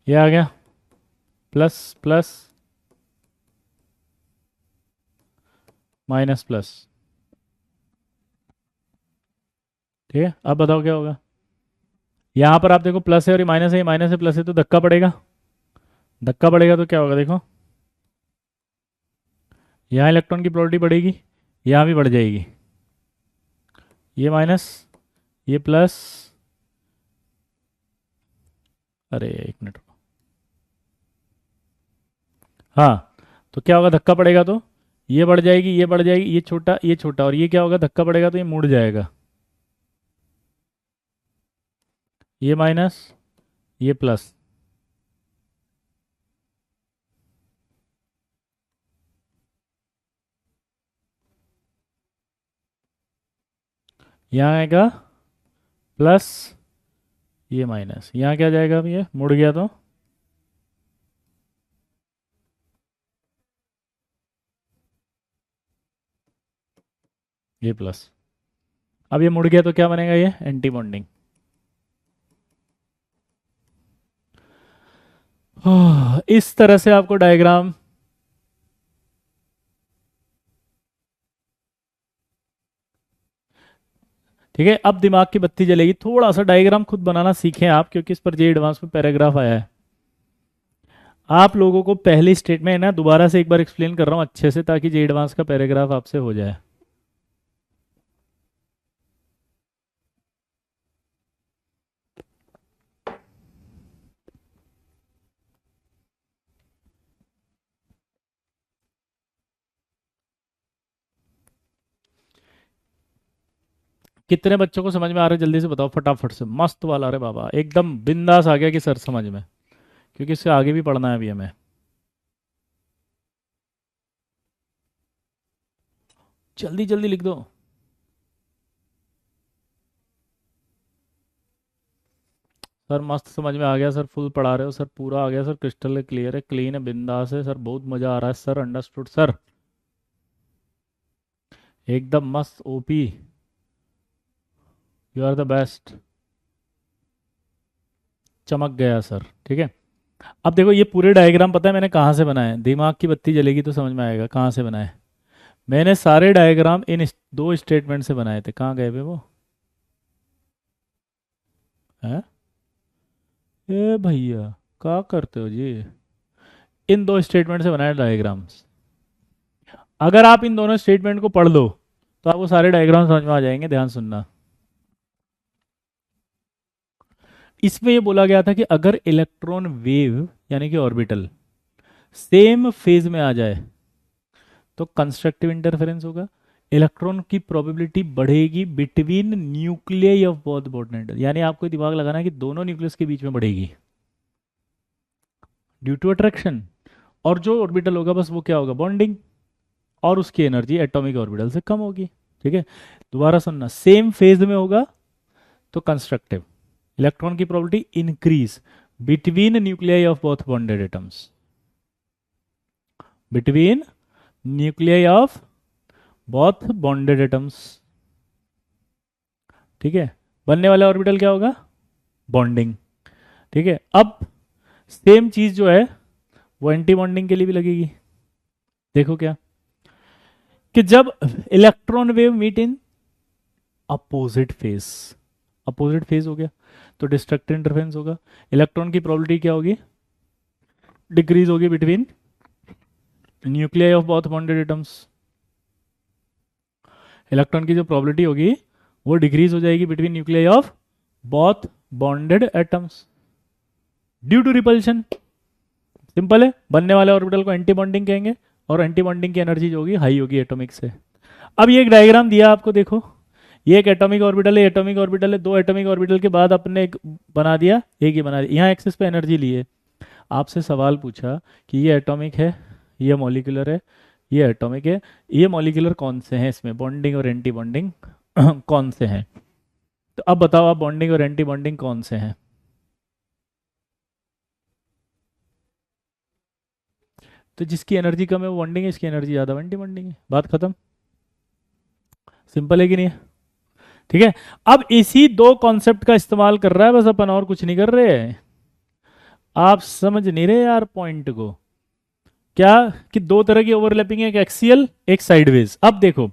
ये आ गया प्लस प्लस माइनस प्लस। ठीक है, अब बताओ क्या होगा? यहाँ पर आप देखो प्लस है और ये माइनस है, ये माइनस है प्लस है, तो धक्का पड़ेगा। धक्का पड़ेगा तो क्या होगा देखो? यहाँ इलेक्ट्रॉन की प्रोबेबिलिटी बढ़ेगी, यहाँ भी बढ़ जाएगी। ये माइनस, ये प्लस, अरे एक मिनट। हाँ, तो क्या होगा? धक्का पड़ेगा तो ये बढ़ जाएगी, ये बढ़ जाएगी, ये छोटा, और ये क्या होगा? धक्का पड़ेगा तो ये मुड़ जाएगा। ये माइनस, ये प्लस। यहाँ आएगा प्लस ये माइनस, यहाँ क्या जाएगा? अब ये मुड़ गया तो ये प्लस। अब ये मुड़ गया तो क्या बनेगा? ये एंटी बॉन्डिंग। इस तरह से आपको डायग्राम, ठीक है। अब दिमाग की बत्ती जलेगी, थोड़ा सा डायग्राम खुद बनाना सीखें आप, क्योंकि इस पर जे एडवांस में पैराग्राफ आया है। आप लोगों को पहली स्टेटमेंट ना दोबारा से एक बार एक्सप्लेन कर रहा हूँ अच्छे से, ताकि जे एडवांस का पैराग्राफ आपसे हो जाए। कितने बच्चों को समझ में आ रहा है? जल्दी से बताओ फटाफट से, मस्त वाला। अरे बाबा एकदम बिंदास आ गया कि सर समझ में, क्योंकि इससे आगे भी पढ़ना है अभी हमें। जल्दी जल्दी लिख दो। सर मस्त समझ में आ गया सर, फुल पढ़ा रहे हो सर, पूरा आ गया सर, क्रिस्टल क्लियर है, क्लीन है, बिंदास है सर, बहुत मजा आ रहा है सर, अंडरस्टूड सर, एकदम मस्त OP, you are the best. चमक गया सर, ठीक है। अब देखो ये पूरे डायग्राम पता है मैंने कहाँ से बनाए? दिमाग की बत्ती जलेगी तो समझ में आएगा कहाँ से बनाए। मैंने सारे डायग्राम इन दो स्टेटमेंट से बनाए थे। कहाँ गए वे वो? हैं? ए भैया क्या करते हो जी? इन दो स्टेटमेंट से बनाए डायग्राम्स। अगर आप इन दोनों स्टेटमेंट को पढ़ लो तो आपको सारे डायग्राम समझ में आ जाएंगे। ध्यान सुनना, इसमें ये बोला गया था कि अगर इलेक्ट्रॉन वेव यानी कि ऑर्बिटल सेम फेज में आ जाए तो कंस्ट्रक्टिव इंटरफेरेंस होगा, इलेक्ट्रॉन की प्रोबेबिलिटी बढ़ेगी between nuclei of both bonded, यानी आपको दिमाग लगाना है कि दोनों न्यूक्लियस के बीच में बढ़ेगी ड्यू टू अट्रैक्शन। और जो ऑर्बिटल होगा बस वो क्या होगा? बॉन्डिंग। और उसकी एनर्जी एटॉमिक ऑर्बिटल से कम होगी। ठीक है, दोबारा सुनना, सेम फेज में होगा तो कंस्ट्रक्टिव, इलेक्ट्रॉन की probability increase between nuclei of both bonded atoms, between nuclei of both bonded atoms. ठीक है, बनने वाला ऑर्बिटल क्या होगा? बॉन्डिंग। ठीक है, अब सेम चीज जो है वो एंटी बॉन्डिंग के लिए भी लगेगी। देखो क्या, कि जब electron wave meet in opposite phase, opposite phase हो गया तो डिस्ट्रक्टिव इंटरफेरेंस होगा, इलेक्ट्रॉन की प्रोबेबिलिटी क्या होगी? डिक्रीज होगी between nuclei of both bonded atoms. Electron की जो प्रोबेबिलिटी होगी वो डिक्रीज हो जाएगी between nuclei of both bonded atoms due to repulsion. Simple है, बनने वाले ऑर्बिटल को एंटी बॉन्डिंग कहेंगे, और एंटी बॉन्डिंग की एनर्जी जो होगी हाई होगी एटॉमिक से। अब ये एक डायग्राम दिया आपको, देखो ये एक एटॉमिक ऑर्बिटल है, एटॉमिक ऑर्बिटल है, दो एटॉमिक ऑर्बिटल के बाद अपने एक बना दिया, एक ही बना दिया, यहाँ एक्सिस पे एनर्जी ली है। आपसे सवाल पूछा कि ये एटॉमिक है, ये मॉलिक्यूलर है, ये एटॉमिक है, ये मॉलिक्यूलर कौन से हैं इसमें, बॉन्डिंग और एंटी बॉन्डिंग कौन से हैं? तो अब बताओ आप, बॉन्डिंग और एंटी बॉन्डिंग कौन से हैं? तो जिसकी एनर्जी कम है वो बॉन्डिंग है, इसकी एनर्जी ज़्यादा एंटी बॉन्डिंग है, बात खत्म। सिंपल है कि नहीं है? ठीक है, अब इसी दो कॉन्सेप्ट का इस्तेमाल कर रहा है बस अपन, और कुछ नहीं कर रहे हैं। आप समझ नहीं रहे यार पॉइंट को? क्या, कि दो तरह की ओवरलैपिंग है, एक एक्सियल एक साइडवेज। अब देखो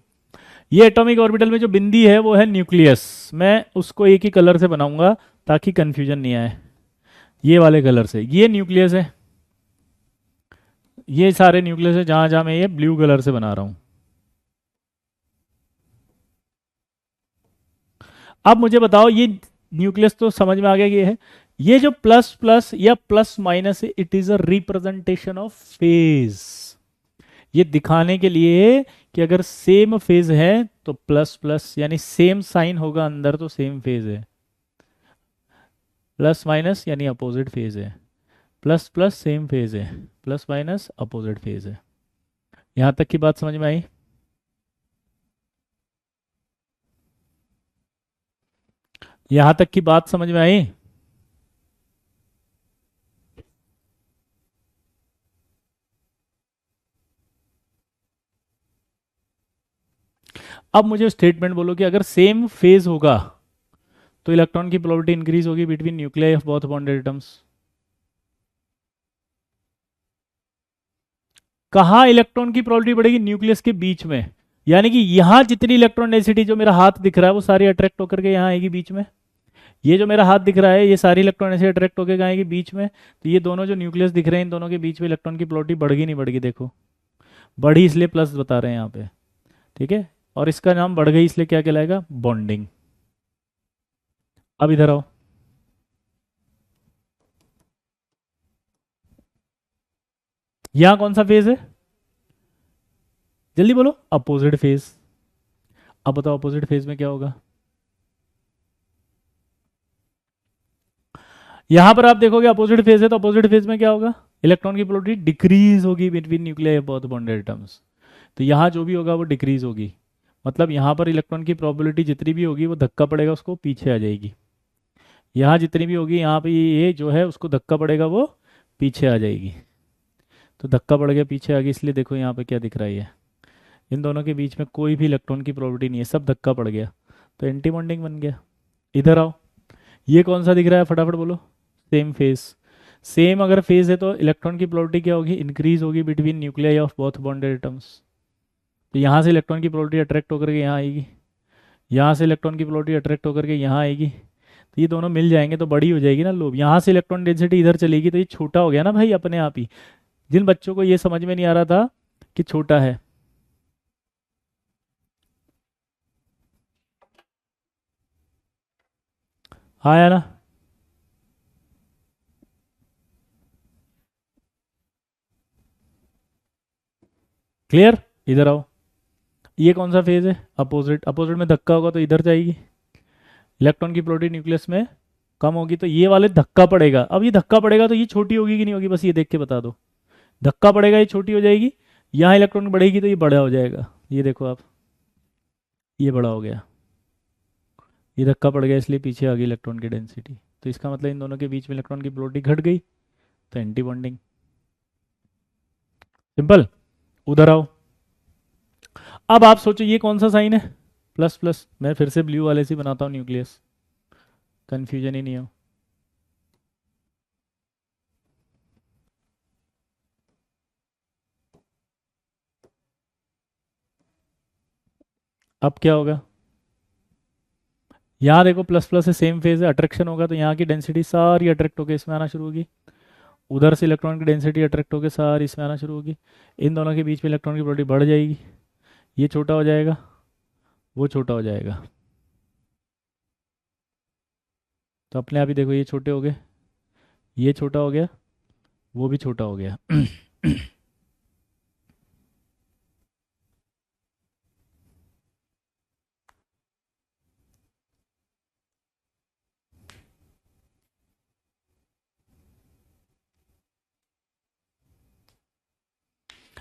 ये एटॉमिक ऑर्बिटल में जो बिंदी है वो है न्यूक्लियस, मैं उसको एक ही कलर से बनाऊंगा ताकि कंफ्यूजन नहीं आए, ये वाले कलर से। ये न्यूक्लियस है, ये सारे न्यूक्लियस है, जहां जहां मैं ये ब्लू कलर से बना रहा हूं। अब मुझे बताओ, ये न्यूक्लियस तो समझ में आ गया कि ये है, ये जो प्लस प्लस या प्लस माइनस है, it is a representation of phase. ये दिखाने के लिए कि अगर सेम फेज है तो प्लस प्लस, यानी सेम साइन होगा अंदर तो सेम फेज है, प्लस माइनस यानी अपोजिट फेज है, प्लस प्लस सेम फेज है, प्लस माइनस अपोजिट फेज है। यहां तक की बात समझ में आई? यहां तक की बात समझ में आई? अब मुझे स्टेटमेंट बोलो कि अगर सेम फेज होगा तो इलेक्ट्रॉन की प्रोबेबिलिटी इंक्रीज होगी between nuclei of both bonded atoms. कहाँ इलेक्ट्रॉन की प्रोबेबिलिटी बढ़ेगी? न्यूक्लियस के बीच में। यानी कि यहां जितनी इलेक्ट्रॉन डेंसिटी जो मेरा हाथ दिख रहा है वो सारी अट्रैक्ट होकर के यहाँ आएगी बीच में। ये जो मेरा हाथ दिख रहा है ये सारी इलेक्ट्रॉन ऐसे अट्रैक्ट होकर आएगी बीच में। तो ये दोनों जो न्यूक्लियस दिख रहे हैं इन दोनों के बीच में इलेक्ट्रॉन की प्रोबेबिलिटी बढ़गी नहीं बढ़गी? देखो बढ़ी, इसलिए प्लस बता रहे हैं यहाँ पे। ठीक है, और इसका नाम बढ़ गई इसलिए क्या कहलाएगा? बॉन्डिंग। अब इधर आओ, यहां कौन सा फेज है? जल्दी बोलो। Opposite phase. अब बताओ अपोजिट फेज में क्या होगा? यहां पर आप देखोगे अपोजिट फेज है तो अपोजिट फेज में क्या होगा? इलेक्ट्रॉन की प्रोबेबिलिटी डिक्रीज होगी between nuclear both bonded atoms. तो यहाँ जो भी होगा वो डिक्रीज होगी। मतलब यहाँ पर इलेक्ट्रॉन की प्रोबेबिलिटी जितनी भी होगी वो धक्का पड़ेगा उसको पीछे आ जाएगी। यहाँ जितनी भी होगी यहाँ पे ये जो है उसको धक्का पड़ेगा वो पीछे आ जाएगी। तो धक्का पड़ गया पीछे आ गई, इसलिए देखो यहाँ पे क्या दिख रहा है, ये इन दोनों के बीच में कोई भी इलेक्ट्रॉन की प्रोबेबिलिटी नहीं है, सब धक्का पड़ गया तो एंटी बॉन्डिंग बन गया। इधर आओ, ये कौन सा दिख रहा है फटाफट बोलो? Same phase. सेम अगर फेज है तो इलेक्ट्रॉन की प्रोबेबिलिटी क्या होगी? इंक्रीज होगी between nuclei of both bonded atoms. तो यहाँ से इलेक्ट्रॉन की प्रोबेबिलिटी अट्रैक्ट होकर के यहाँ आएगी, यहाँ से इलेक्ट्रॉन की प्रोबेबिलिटी अट्रैक्ट होकर के यहाँ आएगी। तो ये दोनों मिल जाएंगे तो बड़ी हो जाएगी ना लोब। यहाँ से इलेक्ट्रॉन डेंसिटी इधर चलेगी तो ये छोटा हो गया ना भाई अपने आप ही। जिन बच्चों को ये समझ में नहीं आ रहा था कि छोटा है, हाँ या ना? क्लियर? इधर आओ, ये कौन सा फेज है? अपोजिट। अपोजिट में धक्का होगा तो इधर जाएगी, इलेक्ट्रॉन की प्रोबेबिलिटी न्यूक्लियस में कम होगी तो ये वाले धक्का पड़ेगा। अब ये धक्का पड़ेगा तो ये छोटी होगी कि नहीं होगी? बस ये देख के बता दो। धक्का पड़ेगा ये छोटी हो जाएगी, यहाँ इलेक्ट्रॉन बढ़ेगी तो ये बड़ा हो जाएगा। ये देखो आप, ये बड़ा हो गया, ये धक्का पड़ गया इसलिए पीछे आ गई इलेक्ट्रॉन की डेंसिटी। तो इसका मतलब इन दोनों के बीच में इलेक्ट्रॉन की प्रोबेबिलिटी घट गई तो एंटी बॉन्डिंग। सिंपल। उधर आओ, अब आप सोचो ये कौन सा साइन है? Plus plus. मैं फिर से ब्लू वाले से बनाता हूँ न्यूक्लियस, कंफ्यूजन ही नहीं हो। अब क्या होगा? यहाँ देखो प्लस प्लस से सेम फेज है, अट्रैक्शन होगा तो यहाँ की डेंसिटी सारी अट्रैक्ट होकर इसमें आना शुरू होगी। उधर से इलेक्ट्रॉन की डेंसिटी अट्रैक्ट होकर सारी इसमें आना शुरू होगी। इन दोनों के बीच में इलेक्ट्रॉन की प्रोबेबिलिटी बढ़ जाएगी, ये छोटा हो जाएगा वो छोटा हो जाएगा। तो अपने आप ही देखो ये छोटे हो गए, ये छोटा हो गया, वो भी छोटा हो गया।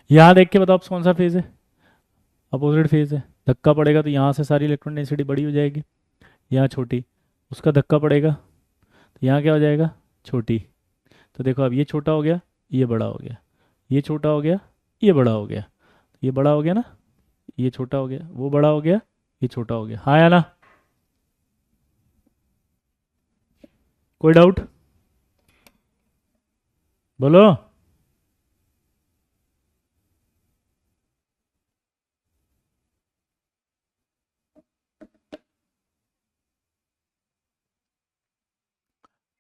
यहाँ देख के बताओ कौन सा फेज है? अपोजिट फेज है। धक्का पड़ेगा तो यहाँ से सारी इलेक्ट्रॉन डेंसिटी बड़ी हो जाएगी, यहाँ छोटी। उसका धक्का पड़ेगा तो यहाँ क्या हो जाएगा? छोटी। तो देखो अब ये छोटा हो गया, ये बड़ा हो गया, ये छोटा हो गया, ये बड़ा हो गया, ये बड़ा हो गया ना, ये छोटा हो गया, वो बड़ा हो गया, ये छोटा हो गया। हाँ या ना? कोई डाउट? बोलो।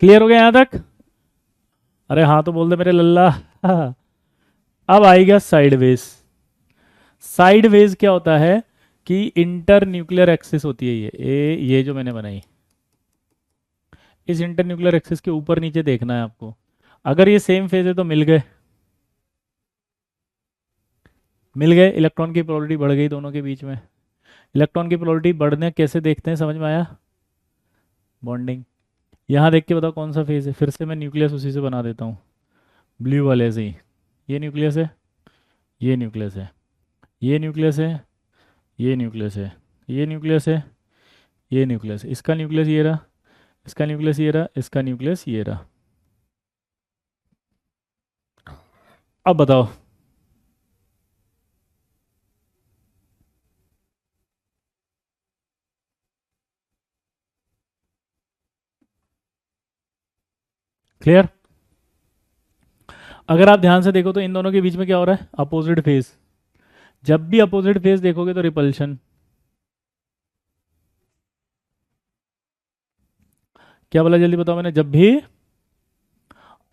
क्लियर हो गया यहाँ तक? अरे हाँ तो बोल दे मेरे लल्ला। अब आएगा साइडवेज। साइडवेज क्या होता है कि इंटर न्यूक्लियर एक्सिस होती है ये जो मैंने बनाई, इस इंटर न्यूक्लियर एक्सिस के ऊपर नीचे देखना है आपको। अगर ये सेम फेज है तो मिल गए, मिल गए, इलेक्ट्रॉन की प्रोबेबिलिटी बढ़ गई दोनों के बीच में। इलेक्ट्रॉन की प्रोबेबिलिटी बढ़ने कैसे देखते हैं समझ में आया? बॉन्डिंग। यहाँ देख के बताओ कौन सा फेज है? फिर से मैं न्यूक्लियस उसी से बना देता हूँ, ब्लू वाले से ही। ये न्यूक्लियस है, ये न्यूक्लियस है, ये न्यूक्लियस है, ये न्यूक्लियस है, ये न्यूक्लियस है, ये न्यूक्लियस है। इसका न्यूक्लियस ये रहा, इसका न्यूक्लियस ये रहा, इसका न्यूक्लियस ये रहा। अब बताओ। क्लियर? अगर आप ध्यान से देखो तो इन दोनों के बीच में क्या हो रहा है? Opposite phase. जब भी अपोजिट फेज देखोगे तो रिपल्शन। क्या बोला, जल्दी बताओ मैंने? जब भी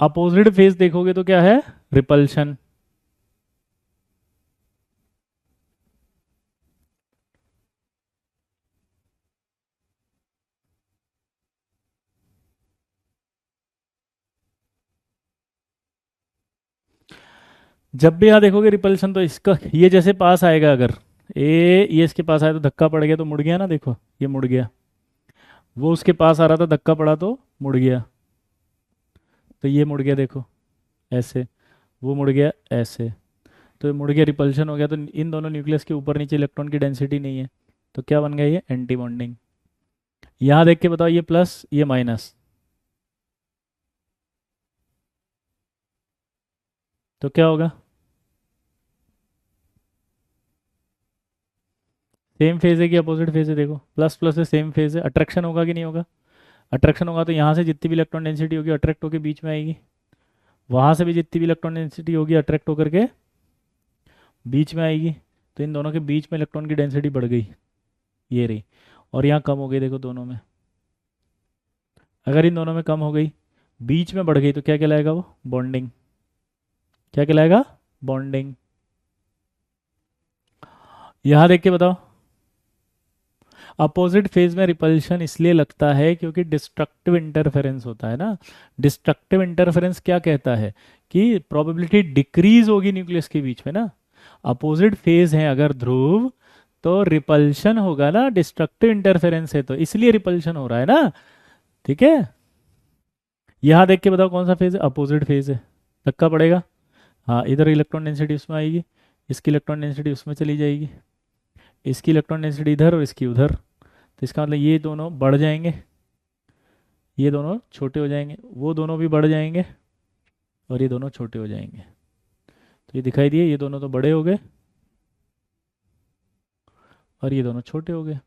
अपोजिट फेज देखोगे तो क्या है? रिपल्शन। जब भी यहाँ देखोगे रिपल्शन, तो इसका ये जैसे पास आएगा, अगर ये इसके पास आया तो धक्का पड़ गया तो मुड़ गया ना, देखो ये मुड़ गया। वो उसके पास आ रहा था, धक्का पड़ा तो मुड़ गया। तो ये मुड़ गया, देखो ऐसे। वो मुड़ गया ऐसे। तो ये मुड़ गया, रिपल्शन हो गया। तो इन दोनों न्यूक्लियस के ऊपर नीचे इलेक्ट्रॉन की डेंसिटी नहीं है। तो क्या बन गया? ये एंटी बॉन्डिंग। यहाँ देख के बताओ, ये प्लस ये माइनस, तो क्या होगा? सेम फेज है कि अपोजिट फेज है? देखो प्लस प्लस है, सेम फेज है। अट्रैक्शन होगा कि नहीं होगा? अट्रैक्शन होगा तो यहाँ से जितनी भी इलेक्ट्रॉन डेंसिटी होगी अट्रैक्ट होकर बीच में आएगी। वहाँ से भी जितनी भी इलेक्ट्रॉन डेंसिटी होगी अट्रैक्ट होकर के बीच में आएगी। तो इन दोनों के बीच में इलेक्ट्रॉन की डेंसिटी बढ़ गई, ये रही। और यहाँ कम हो गई, देखो दोनों में। अगर इन दोनों में कम हो गई, बीच में बढ़ गई, तो क्या कहलाएगा वो? बॉन्डिंग। क्या कहलाएगा? बॉन्डिंग। यहाँ देख के बताओ। अपोजिट फेज में रिपल्शन इसलिए लगता है क्योंकि डिस्ट्रक्टिव इंटरफेरेंस होता है ना। डिस्ट्रक्टिव इंटरफेरेंस क्या कहता है? कि प्रोबेबिलिटी डिक्रीज होगी न्यूक्लियस के बीच में ना। अपोजिट फेज है अगर ध्रुव, तो रिपल्शन होगा ना। डिस्ट्रक्टिव इंटरफेरेंस है तो इसलिए रिपल्शन हो रहा है ना। ठीक है? यहाँ देख के बताओ कौन सा फेज है? अपोजिट फेज है। धक्का पड़ेगा, हाँ, इधर इलेक्ट्रॉन डेंसिटी उसमें आएगी, इसकी इलेक्ट्रॉन डेंसिटी उसमें चली जाएगी, इसकी इलेक्ट्रॉन डेंसिटी इधर और इसकी उधर। तो इसका मतलब ये दोनों बढ़ जाएंगे, ये दोनों छोटे हो जाएंगे, वो दोनों भी बढ़ जाएंगे और ये दोनों छोटे हो जाएंगे। तो ये दिखाई दिए, ये दोनों तो बड़े हो गए और ये दोनों छोटे हो गए।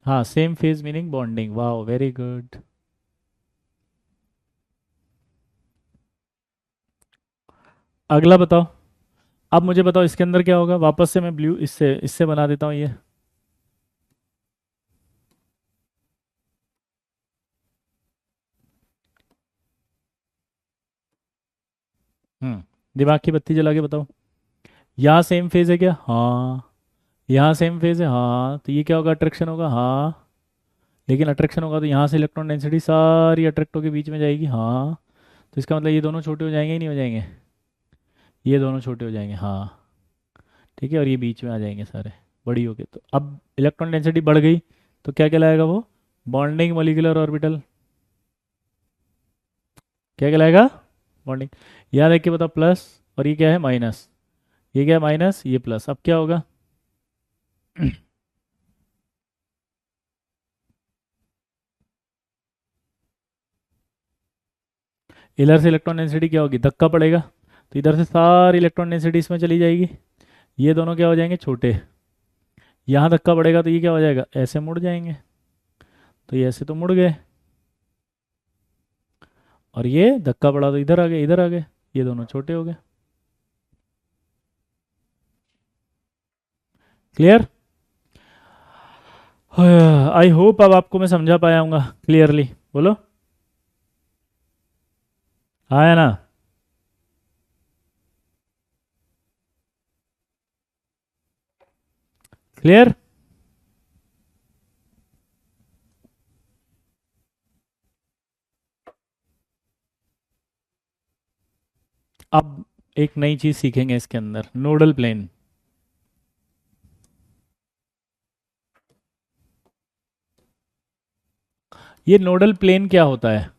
हाँ, सेम फेज मीनिंग बॉन्डिंग। वाह, वेरी गुड। अगला बताओ। अब मुझे बताओ इसके अंदर क्या होगा? वापस से मैं ब्लू इससे इससे बना देता हूँ ये। दिमाग की बत्ती जला के बताओ। यहाँ सेम फेज है क्या? हाँ। यहाँ सेम फेज है, हाँ। तो ये क्या होगा? अट्रैक्शन होगा, हाँ। लेकिन अट्रैक्शन होगा तो यहाँ से इलेक्ट्रॉन डेंसिटी सारी अट्रैक्ट होकर बीच में जाएगी, हाँ। तो इसका मतलब ये दोनों छोटे हो जाएंगे ही नहीं हो जाएंगे? ये दोनों छोटे हो जाएंगे, हाँ। ठीक है, और ये बीच में आ जाएंगे सारे, बड़ी हो गए। तो अब इलेक्ट्रॉन डेंसिटी बढ़ गई, तो क्या कहलाएगा वो? Bonding molecular orbital. क्या कहलाएगा? बॉन्डिंग। यहाँ देख के बताओ, प्लस और ये क्या है? माइनस। ये क्या है? माइनस, ये प्लस। अब क्या होगा? इधर से इलेक्ट्रॉन डेंसिटी क्या होगी? धक्का पड़ेगा, तो इधर से सारी इलेक्ट्रॉन डेंसिटी इसमें चली जाएगी। ये दोनों क्या हो जाएंगे? छोटे। यहाँ धक्का पड़ेगा तो ये क्या हो जाएगा? ऐसे मुड़ जाएंगे। तो ये ऐसे तो मुड़ गए, और ये धक्का पड़ा तो इधर आ गए, इधर आ गए। ये दोनों छोटे हो गए। क्लियर? आई होप अब आपको मैं समझा पाया हूँ क्लियरली। बोलो, हाँ है ना? क्लियर? अब एक नई चीज सीखेंगे इसके अंदर, नोडल प्लेन। ये नोडल प्लेन क्या होता है?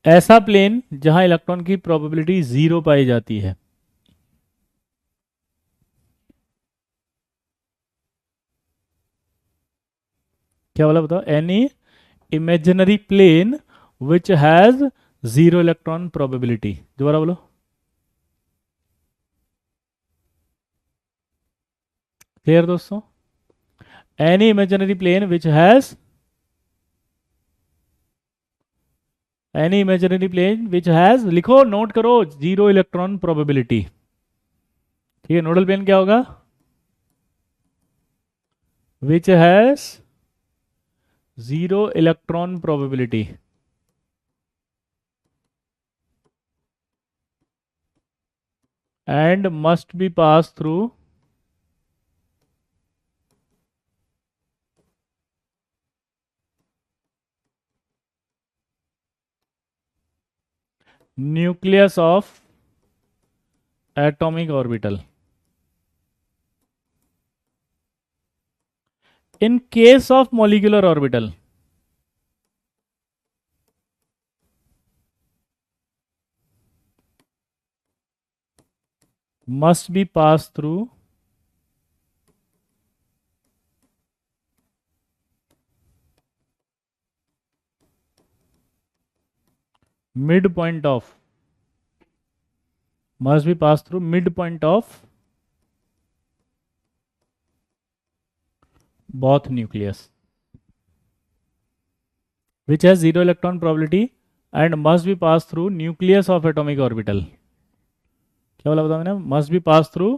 ऐसा प्लेन जहां इलेक्ट्रॉन की प्रोबेबिलिटी जीरो पाई जाती है। क्या बोला बताओ? Any imaginary plane which has zero electron probability. दोबारा बोलो। क्लियर दोस्तों? Any imaginary plane which has any imaginary plane which has, लिखो नोट करो, जीरो इलेक्ट्रॉन प्रोबेबिलिटी। ठीक है, नोडल प्लेन क्या होगा? Which has zero electron probability and must be passed through nucleus of atomic orbital. In case of molecular orbital, must be passed through midpoint of both nucleus, which has zero electron probability and must be passed through nucleus of atomic orbital. क्या बोला बताओ मैंने? must be passed through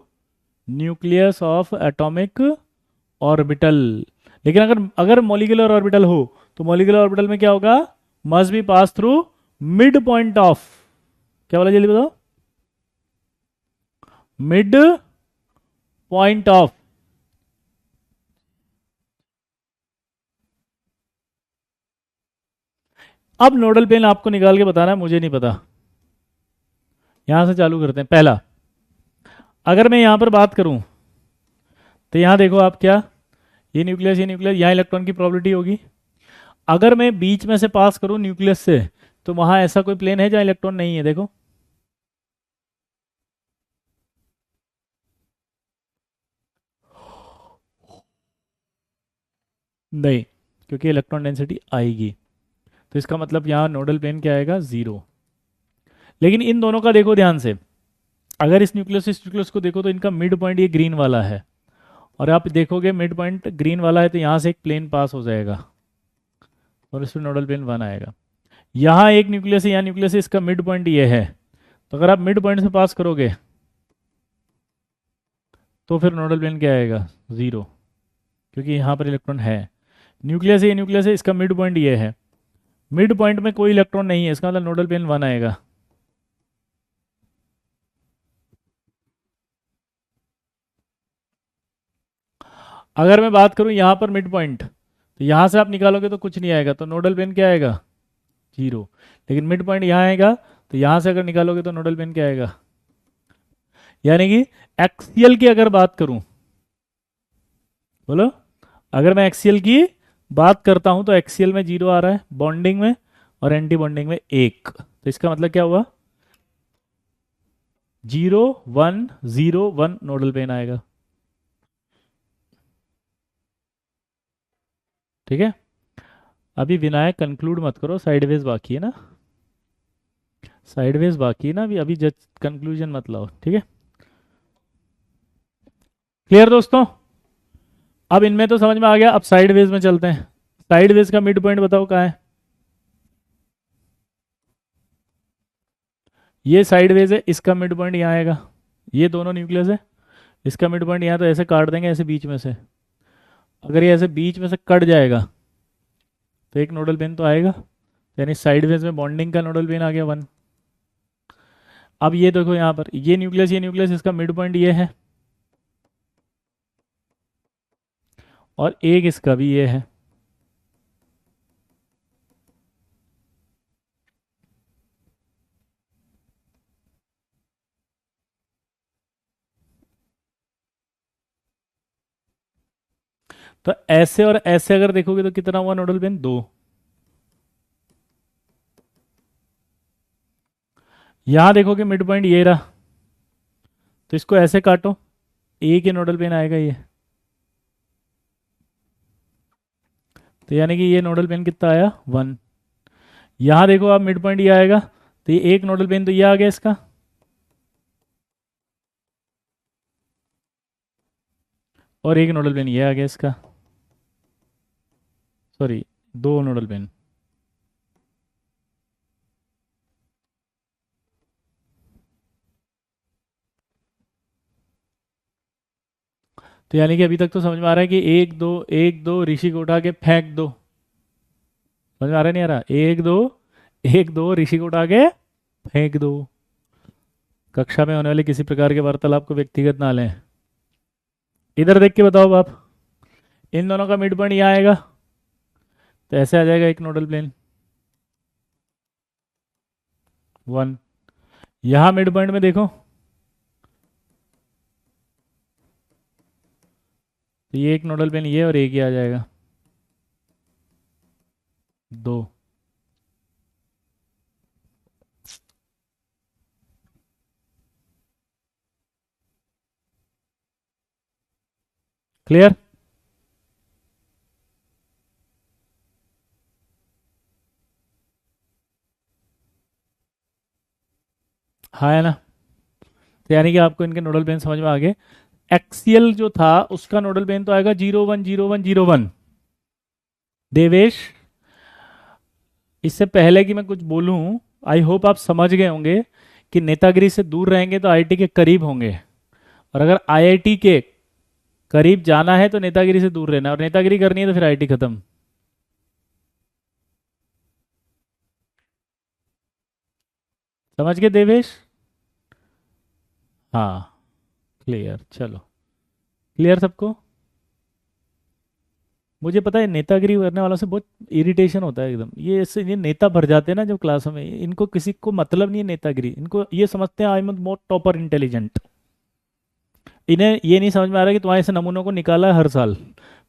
nucleus of atomic orbital. लेकिन अगर molecular orbital हो तो molecular orbital में क्या होगा? must be passed through mid point of, क्या बोला जल्दी बताओ? मिड पॉइंट ऑफ, अब नोडल प्लेन आपको निकाल के बताना है, मुझे नहीं पता। यहां से चालू करते हैं। पहला, अगर मैं यहां पर बात करूं तो यहां देखो आप, क्या ये न्यूक्लियस यहां इलेक्ट्रॉन की प्रोबेबिलिटी होगी। अगर मैं बीच में से पास करूं न्यूक्लियस से तो वहां ऐसा कोई प्लेन है जहां इलेक्ट्रॉन नहीं है? देखो, नहीं, क्योंकि इलेक्ट्रॉन डेंसिटी आएगी। तो इसका मतलब यहाँ नोडल प्लेन क्या आएगा? जीरो। लेकिन इन दोनों का देखो ध्यान से, अगर इस न्यूक्लियस को देखो तो इनका मिड पॉइंट ये ग्रीन वाला है, और आप देखोगे मिड पॉइंट ग्रीन वाला है तो यहाँ से एक प्लेन पास हो जाएगा और इस पर नोडल प्लेन वन आएगा। यहाँ एक न्यूक्लियस है, यहाँ न्यूक्लियस है, इसका मिड पॉइंट ये है, तो अगर आप मिड पॉइंट से पास करोगे तो फिर नोडल प्लेन क्या आएगा? जीरो, क्योंकि यहाँ पर इलेक्ट्रॉन है। न्यूक्लियस है, ये न्यूक्लियस है, इसका मिड पॉइंट ये है, मिड पॉइंट में कोई इलेक्ट्रॉन नहीं है, इसका मतलब नोडल प्लेन वन आएगा। अगर मैं बात करूं यहाँ पर मिड पॉइंट, तो यहाँ से आप निकालोगे तो कुछ नहीं आएगा, तो नोडल प्लेन क्या आएगा? जीरो। लेकिन मिड पॉइंट यहाँ आएगा, तो यहाँ से अगर निकालोगे तो नोडल प्लेन क्या आएगा? यानी कि एक्सियल की अगर बात करूं, बोलो, अगर मैं एक्सियल की बात करता हूं तो एक्सियल में जीरो आ रहा है, बॉन्डिंग में और एंटी बॉन्डिंग में एक, तो इसका मतलब क्या हुआ? Zero one, zero one nodal plane आएगा। ठीक है, अभी विनायक कंक्लूड मत करो, साइडवेज बाकी है ना, साइडवेज बाकी है ना, अभी अभी जस्ट कंक्लूजन मत लाओ। ठीक है, क्लियर दोस्तों? अब इनमें तो समझ में आ गया, अब साइडवेज में चलते हैं। साइडवेज का मिड पॉइंट बताओ कहाँ है? ये साइडवेज है, इसका मिड पॉइंट यहाँ आएगा, ये दोनों न्यूक्लियस है, इसका मिड पॉइंट यहाँ, तो ऐसे काट देंगे ऐसे बीच में से, अगर ये ऐसे बीच में से कट जाएगा तो एक नोडल प्लेन तो आएगा, यानी साइडवेज में बॉन्डिंग का नोडल प्लेन आ गया वन। अब ये देखो यहाँ पर, ये न्यूक्लियस, इसका मिड पॉइंट ये है, और एक इसका भी ये है। तो ऐसे और ऐसे अगर देखोगे तो कितना हुआ नोडल प्लेन? दो। यहां देखोगे मिड पॉइंट ये रहा, तो इसको ऐसे काटो, एक ही नोडल प्लेन आएगा ये, तो यानी कि ये नोडल प्लेन कितना आया? वन। यहां देखो आप मिड पॉइंट ये आएगा, तो ये एक नोडल प्लेन तो ये आ गया इसका, और एक नोडल प्लेन ये आ गया इसका, सॉरी दो नोडल प्लेन। तो यानी कि अभी तक तो समझ में आ रहा है कि एक दो ऋषि को उठा के फेंक दो। समझ में आ रहा है नहीं आ रहा? एक दो ऋषि को उठा के फेंक दो। कक्षा में होने वाले किसी प्रकार के वार्तालाप को व्यक्तिगत ना लें। इधर देख के बताओ आप, इन दोनों का मिड पॉइंट यहाँ आएगा, तो ऐसे आ जाएगा एक नोडल प्लेन 1। यहाँ मिड पॉइंट में देखो, तो ये एक नोडल प्लेन ये और एक ही आ जाएगा 2। क्लियर? हाँ है ना? तो यानी कि आपको इनके नोडल प्लेन समझ में आ गए। एक्सियल जो था उसका नोडल प्लेन तो आएगा 0 1 0 1 0 1। देवेश, इससे पहले कि मैं कुछ बोलूं, आई होप आप समझ गए होंगे कि नेतागिरी से दूर रहेंगे तो आईआईटी के करीब होंगे, और अगर आईआईटी के करीब जाना है तो नेतागिरी से दूर रहना, और नेतागिरी करनी है तो फिर आईआईटी खत्म। समझ गए देवेश? हाँ क्लियर, चलो क्लियर सबको। मुझे पता है नेतागिरी करने वालों से बहुत इरिटेशन होता है एकदम, ये ऐसे ये नेता भर जाते हैं ना जो क्लासों में, इनको किसी को मतलब नहीं है नेतागिरी, इनको ये समझते हैं I am most topper intelligent. इन्हें ये नहीं समझ में आ रहा कि तुम्हारे ऐसे नमूनों को निकाला है हर साल,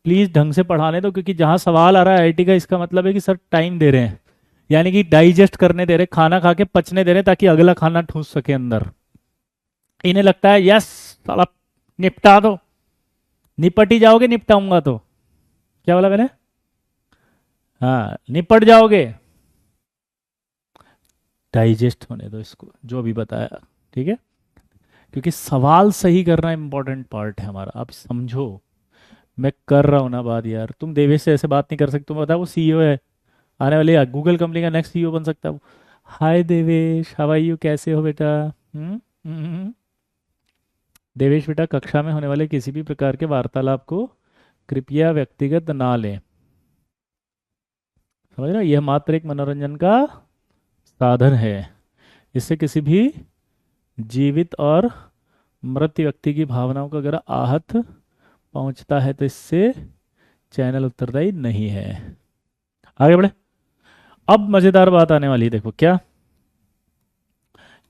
प्लीज ढंग से पढ़ाने दो, क्योंकि जहाँ सवाल आ रहा है आईआईटी का इसका मतलब है कि सर टाइम दे रहे हैं, यानी कि डाइजेस्ट करने दे रहे, खाना खा के पचने दे रहे ताकि अगला खाना ठूस सके अंदर। इन्हें लगता है यस साला निपटा दो, निपट ही जाओगे निपटाऊंगा तो। क्या बोला मैंने? हाँ निपट जाओगे, डाइजेस्ट होने दो इसको जो भी बताया, ठीक है? क्योंकि सवाल सही करना इंपॉर्टेंट पार्ट है हमारा, आप समझो। मैं कर रहा हूँ ना बात यार, तुम देवेश से ऐसे बात नहीं कर सकते, तुम बताओ वो सीईओ है, आने वाले गूगल कंपनी का नेक्स्ट सीईओ बन सकता है वो। हाय देवेश, हाउ आर यू, कैसे हो बेटा? देवेश बेटा, कक्षा में होने वाले किसी भी प्रकार के वार्तालाप को कृपया व्यक्तिगत ना लें। समझ रहे हो? यह मात्र एक मनोरंजन का साधन है, इससे किसी भी जीवित और मृत व्यक्ति की भावनाओं को अगर आहत पहुंचता है तो इससे चैनल उत्तरदायी नहीं है। आगे बढ़े। अब मजेदार बात आने वाली है, देखो क्या,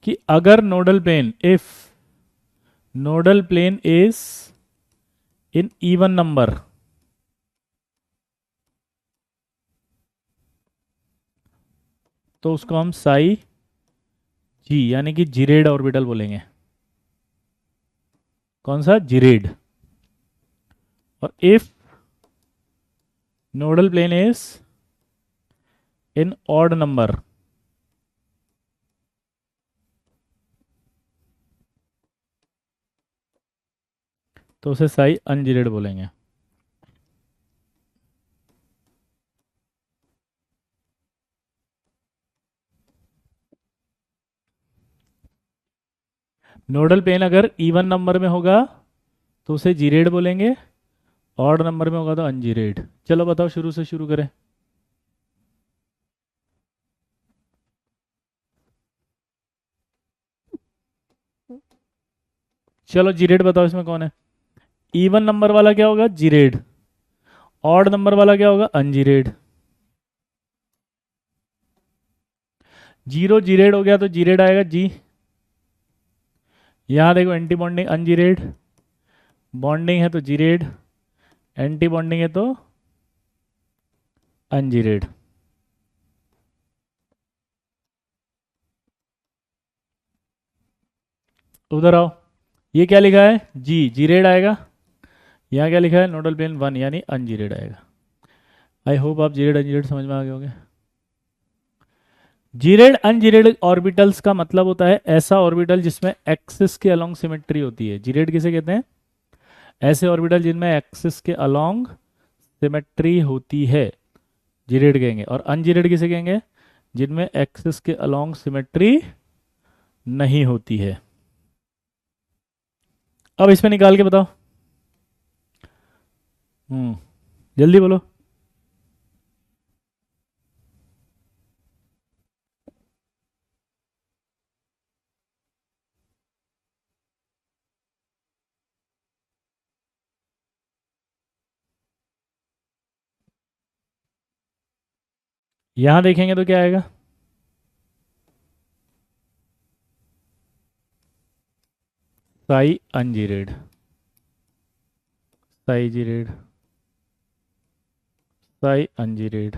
कि अगर nodal plane, if nodal plane is in even number, तो उसको हम साई जी यानी कि जिरेड ऑर्बिटल बोलेंगे। कौन सा? जिरेड। और if nodal plane is in odd number, तो उसे साई अनजिरेड बोलेंगे। नोडल प्लेन अगर इवन नंबर में होगा तो उसे जीरेड बोलेंगे, ऑड नंबर में होगा तो अनजीरेड। चलो बताओ, शुरू से शुरू करें। चलो जीरेड बताओ, इसमें कौन है? इवन नंबर वाला क्या होगा? जीरेड। ऑड नंबर वाला क्या होगा? अनजीरेड। जीरो जीरेड हो गया तो जीरेड आएगा जी। यहां देखो एंटी बॉन्डिंग अनजीरेड, बॉन्डिंग है तो जीरेड, एंटी बॉन्डिंग है तो अनजीरेड। उधर आओ, ये क्या लिखा है? जी जीरेड आएगा। यहाँ क्या लिखा है? नोडल प्लेन 1 यानी अनजीरेड आएगा। आई होप आप जीरेड अनजीरेड समझ में आ गए होंगे। जीरेड अनजीरेड ऑर्बिटल्स का मतलब होता है ऐसा ऑर्बिटल जिसमें एक्सिस के अलोंग सिमेट्री होती है। जीरेड किसे कहते हैं? ऐसे ऑर्बिटल जिनमें एक्सिस के अलोंग सिमेट्री होती है, जीरेड कहेंगे। और अनजीरेड किसे कहेंगे? जिनमें एक्सिस के अलोंग सिमेट्री नहीं होती है। अब इसमें निकाल के बताओ। जल्दी बोलो। यहां देखेंगे तो क्या आएगा? Sai ungeared, Sai geared, Sai ungeared,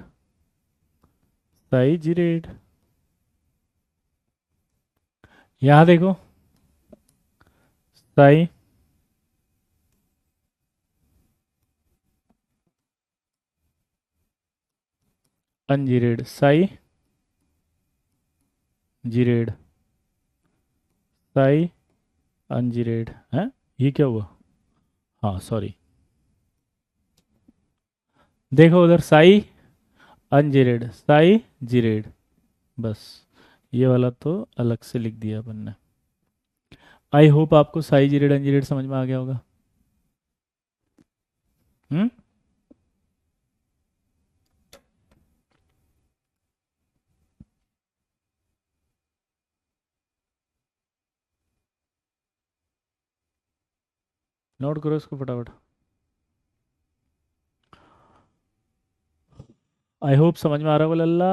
Sai geared. यहां देखो, Sai ungeared, Sai geared, Sai ungeared है। ये क्या हुआ? हाँ सॉरी, देखो उधर साई अनजीरेड, साई जीरेड, बस। ये वाला तो अलग से लिख दिया अपन ने। आई होप आपको साई जीरेड अनजीरेड समझ में आ गया होगा। हम्म। नोट करो इसको फटाफट। आई होप समझ में आ रहा होगा लल्ला।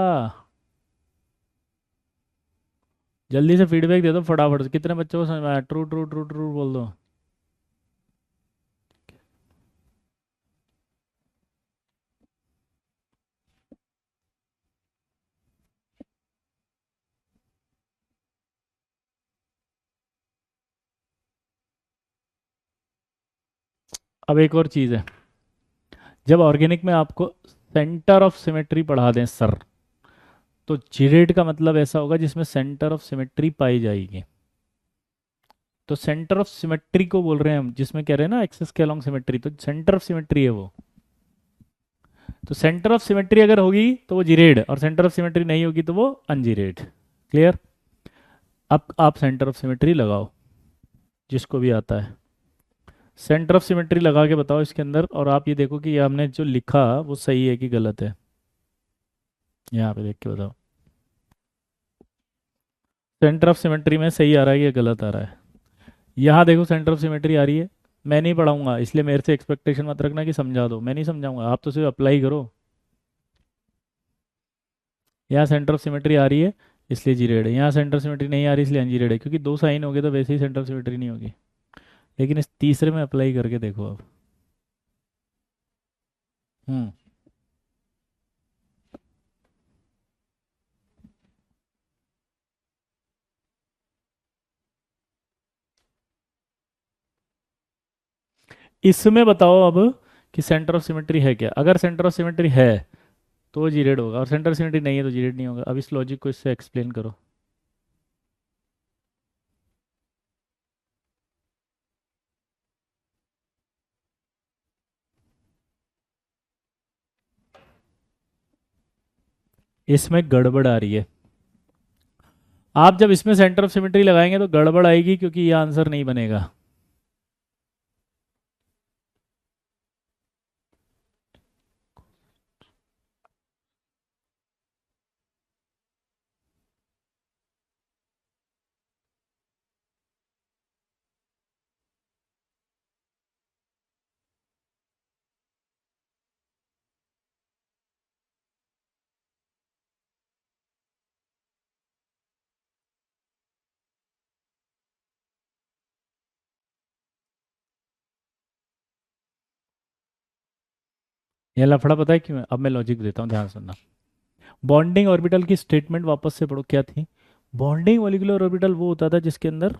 जल्दी से फीडबैक दे दो फटाफट से, कितने बच्चों को समझ में आया? ट्रू ट्रू ट्रू ट्रू बोल दो। अब एक और चीज़ है, जब ऑर्गेनिक में आपको सेंटर ऑफ सिमेट्री पढ़ा दें सर, तो जीरेड का मतलब ऐसा होगा जिसमें सेंटर ऑफ सिमेट्री पाई जाएगी। तो सेंटर ऑफ सिमेट्री को बोल रहे हैं हम, जिसमें कह रहे हैं ना एक्सिस के अलोंग सिमेट्री, तो सेंटर ऑफ सिमेट्री है वो। तो सेंटर ऑफ सिमेट्री अगर होगी तो वो जीरेड, और सेंटर ऑफ सिमेट्री नहीं होगी तो वो अनजीरेड। क्लियर? अब आप सेंटर ऑफ सिमेट्री लगाओ, जिसको भी आता है सेंटर ऑफ सिमेट्री लगा के बताओ इसके अंदर, और आप ये देखो कि ये हमने जो लिखा वो सही है कि गलत है। यहाँ पे देख के बताओ, सेंटर ऑफ सिमेट्री में सही आ रहा है या गलत आ रहा है। यहाँ देखो सेंटर ऑफ सिमेट्री आ रही है। मैं नहीं पढ़ाऊंगा, इसलिए मेरे से एक्सपेक्टेशन मत रखना कि समझा दो, मैं नहीं समझाऊंगा, आप तो सिर्फ अप्लाई करो। यहाँ सेंटर ऑफ सिमेट्री आ रही है इसलिए जीरेड है, यहाँ सेंटर ऑफ सिमेट्री नहीं आ रही इसलिए अनजीरेड है, क्योंकि दो साइन हो गए तो वैसे ही सेंटर ऑफ सिमेट्री नहीं होगी। लेकिन इस तीसरे में अप्लाई करके देखो अब। हम्म। इसमें बताओ अब कि सेंटर ऑफ सिमेट्री है क्या। अगर सेंटर ऑफ सिमेट्री है तो वो जीरेड होगा, और सेंटर ऑफ सिमेट्री नहीं है तो जीरेड नहीं होगा। अब इस लॉजिक को इससे एक्सप्लेन करो। इसमें गड़बड़ आ रही है। आप जब इसमें सेंटर ऑफ सिमेट्री लगाएंगे तो गड़बड़ आएगी, क्योंकि ये आंसर नहीं बनेगा। ये लफड़ा पता है क्यों है? अब मैं लॉजिक देता हूँ, ध्यान सुनना। बॉन्डिंग ऑर्बिटल की स्टेटमेंट वापस से पढ़ो, क्या थी? बॉन्डिंग मॉलिक्यूलर ऑर्बिटल वो होता था जिसके अंदर,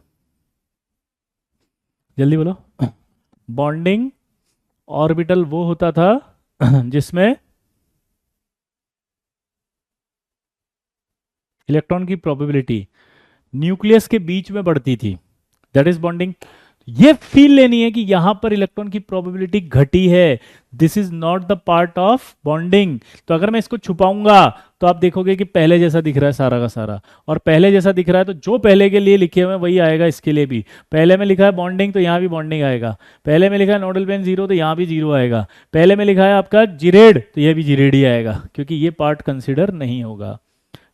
जल्दी बोलो, बॉन्डिंग ऑर्बिटल वो होता था जिसमें इलेक्ट्रॉन की प्रोबेबिलिटी न्यूक्लियस के बीच में बढ़ती थी, दैट इज बॉन्डिंग। ये फील लेनी है कि यहां पर इलेक्ट्रॉन की प्रोबेबिलिटी घटी है, this is not the part of bonding. तो अगर मैं इसको छुपाऊंगा तो आप देखोगे कि पहले जैसा दिख रहा है सारा का सारा, और पहले जैसा दिख रहा है तो जो पहले के लिए लिखे हुए हैं वही आएगा इसके लिए भी। पहले में लिखा है बॉन्डिंग तो यहाँ भी बॉन्डिंग आएगा, पहले में लिखा है नोडल पेन जीरो तो यहाँ भी जीरो आएगा, पहले में लिखा है आपका जिरेड तो यह भी जिरेड ही आएगा, क्योंकि ये पार्ट कंसिडर नहीं होगा।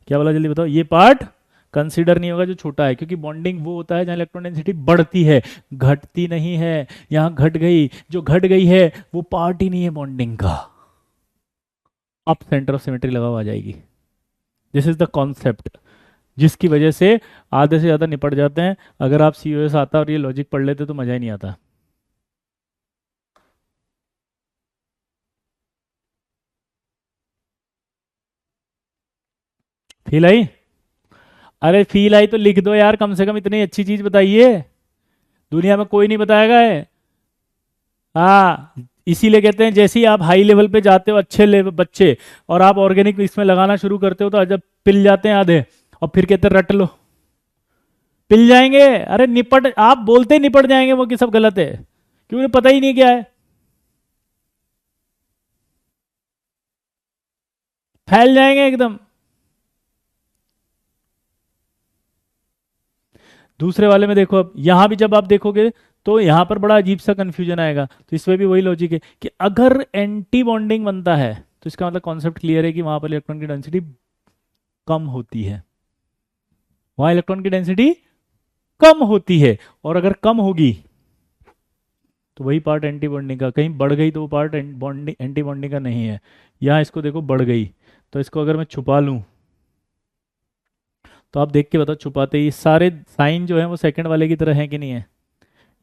क्या बोला जल्दी बताओ, ये पार्ट कंसीडर नहीं होगा जो छोटा है, क्योंकि बॉन्डिंग वो होता है जहां इलेक्ट्रॉन डेंसिटी बढ़ती है, घटती नहीं है। यहां घट गई, जो घट गई है वो पार्ट ही नहीं है बॉन्डिंग का, अब सेंटर ऑफ सिमेट्री लगा हुआ आ जाएगी। दिस इज द कॉन्सेप्ट जिसकी वजह से आधे से ज्यादा निपट जाते हैं। अगर आप सीओएस आता और ये लॉजिक पढ़ लेते तो मजा ही नहीं आता। Feel I? अरे फील आई तो लिख दो यार, कम से कम इतनी अच्छी चीज बताइए, दुनिया में कोई नहीं बताएगा है। हाँ, इसीलिए कहते हैं जैसे ही आप हाई लेवल पे जाते हो, अच्छे लेवल बच्चे, और आप ऑर्गेनिक इसमें लगाना शुरू करते हो तो जब पिल जाते हैं आधे, और फिर कहते हैं रट लो, पिल जाएंगे। अरे निपट, आप बोलते ही निपट जाएंगे वो कि सब गलत है, क्योंकि उन्हें पता ही नहीं क्या है, फैल जाएंगे एकदम। दूसरे वाले में देखो, अब यहां भी जब आप देखोगे तो यहां पर बड़ा अजीब सा कंफ्यूजन आएगा, तो इसमें भी वही लॉजिक है कि अगर एंटी बॉन्डिंग बनता है तो इसका मतलब कॉन्सेप्ट क्लियर है कि वहां पर इलेक्ट्रॉन की डेंसिटी कम होती है, वहां इलेक्ट्रॉन की डेंसिटी कम होती है, और अगर कम होगी तो वही पार्ट एंटी बॉन्डिंग का, कहीं बढ़ गई तो वो पार्ट बॉन्डिंग एंटी बॉन्डिंग का नहीं है। यहाँ इसको देखो बढ़ गई, तो इसको अगर मैं छुपा लूँ तो आप देख के बताओ, छुपाते ही सारे साइन जो है वो सेकंड वाले की तरह है कि नहीं है।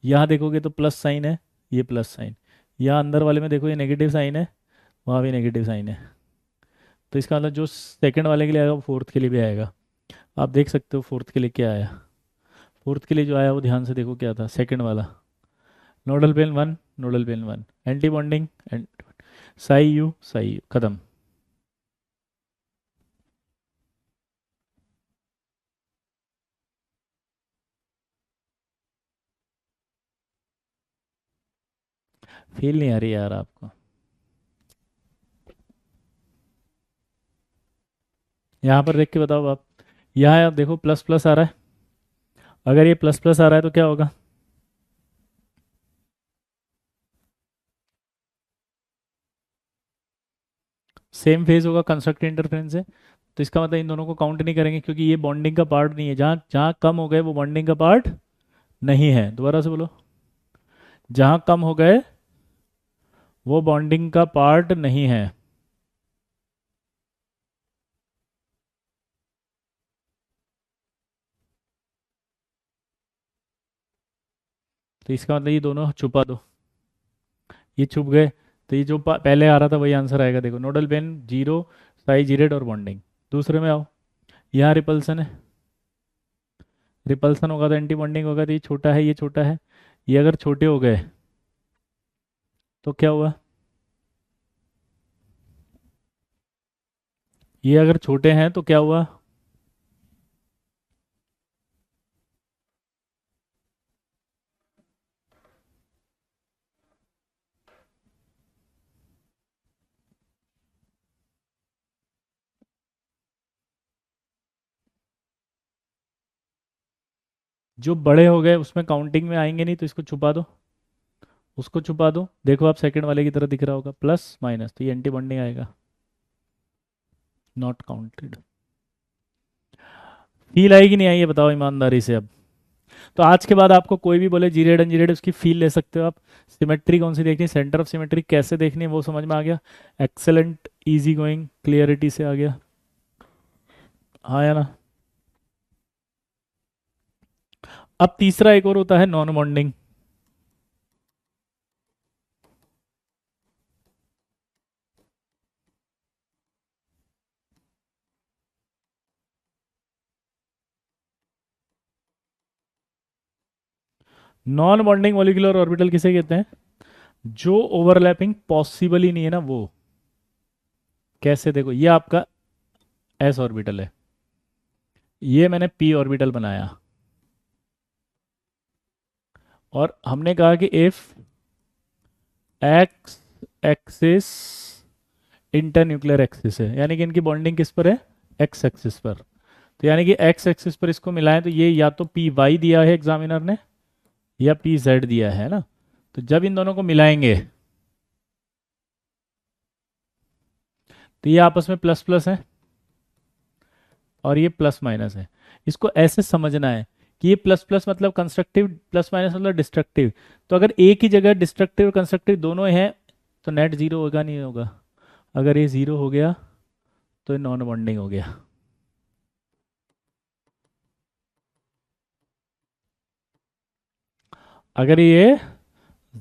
यहाँ देखोगे तो प्लस साइन है, ये प्लस साइन, यहाँ अंदर वाले में देखो ये नेगेटिव साइन है, वहाँ भी नेगेटिव साइन है। तो इसका मतलब जो सेकंड वाले के लिए आएगा वो फोर्थ के लिए भी आएगा। आप देख सकते हो फोर्थ के लिए क्या आया, फोर्थ के लिए जो आया वो ध्यान से देखो क्या था, सेकंड वाला, nodal plane one, nodal plane one, anti bonding, psi u खत्म। फील नहीं आ रही यार आपको? यहाँ पर देख के बताओ आप, यहाँ आप देखो प्लस प्लस आ रहा है, अगर ये प्लस प्लस आ रहा है तो क्या होगा, सेम फेज होगा कंस्ट्रक्टिव इंटरफेरेंस से। तो इसका मतलब इन दोनों को काउंट नहीं करेंगे, क्योंकि ये बॉन्डिंग का पार्ट नहीं है, जहाँ जहाँ कम हो गए वो बॉन्डिंग का पार्ट नहीं है। दोबारा से बोलो, जहाँ कम हो गए वो बॉन्डिंग का पार्ट नहीं है। तो इसका मतलब ये दोनों छुपा दो, ये छुप गए, तो ये जो पहले आ रहा था वही आंसर आएगा। देखो नोडल पेन जीरो, साई जीरेड और बॉन्डिंग। दूसरे में आओ, यहाँ रिपल्सन है, रिपल्सन होगा तो एंटी बॉन्डिंग होगा, तो ये छोटा है, ये छोटा है, ये अगर छोटे हो गए तो क्या हुआ, ये अगर छोटे हैं तो क्या हुआ, जो बड़े हो गए उसमें काउंटिंग में आएंगे नहीं, तो इसको छुपा दो, उसको छुपा दो। देखो आप सेकंड वाले की तरह दिख रहा होगा प्लस माइनस, तो ये एंटी बॉन्डिंग आएगा, नॉट काउंटेड। फील आएगी नहीं आई ये बताओ ईमानदारी से अब। तो आज के बाद आपको कोई भी बोले जीरेड एंड जीरेड, उसकी फील ले सकते हो आप। सिमेट्री कौन सी देखनी, सेंटर ऑफ सिमेट्री कैसे देखनी है वो समझ में आ गया। एक्सेलेंट, इजी गोइंग, क्लियरिटी से आ गया, हाँ या ना। अब तीसरा एक और होता है non bonding. Non bonding molecular orbital किसे कहते हैं, जो ओवरलैपिंग पॉसिबल ही नहीं है ना वो। कैसे, देखो ये आपका एस ऑर्बिटल है, ये मैंने p ऑर्बिटल बनाया और हमने कहा कि if x axis internuclear axis है, यानी कि इनकी बॉन्डिंग किस पर है, x एक्सिस पर। तो यानी कि x एक्सिस पर इसको मिलाएं तो ये या तो पी वाई दिया है एग्जामिनर ने या पी जेड दिया है ना। तो जब इन दोनों को मिलाएंगे तो ये आपस में प्लस प्लस है और ये प्लस माइनस है। इसको ऐसे समझना है कि ये प्लस प्लस मतलब कंस्ट्रक्टिव, प्लस माइनस मतलब डिस्ट्रक्टिव। तो अगर एक ही जगह डिस्ट्रक्टिव और कंस्ट्रक्टिव दोनों हैं तो नेट जीरो होगा नहीं होगा। अगर ये जीरो हो गया तो ये नॉन बॉन्डिंग हो गया। अगर ये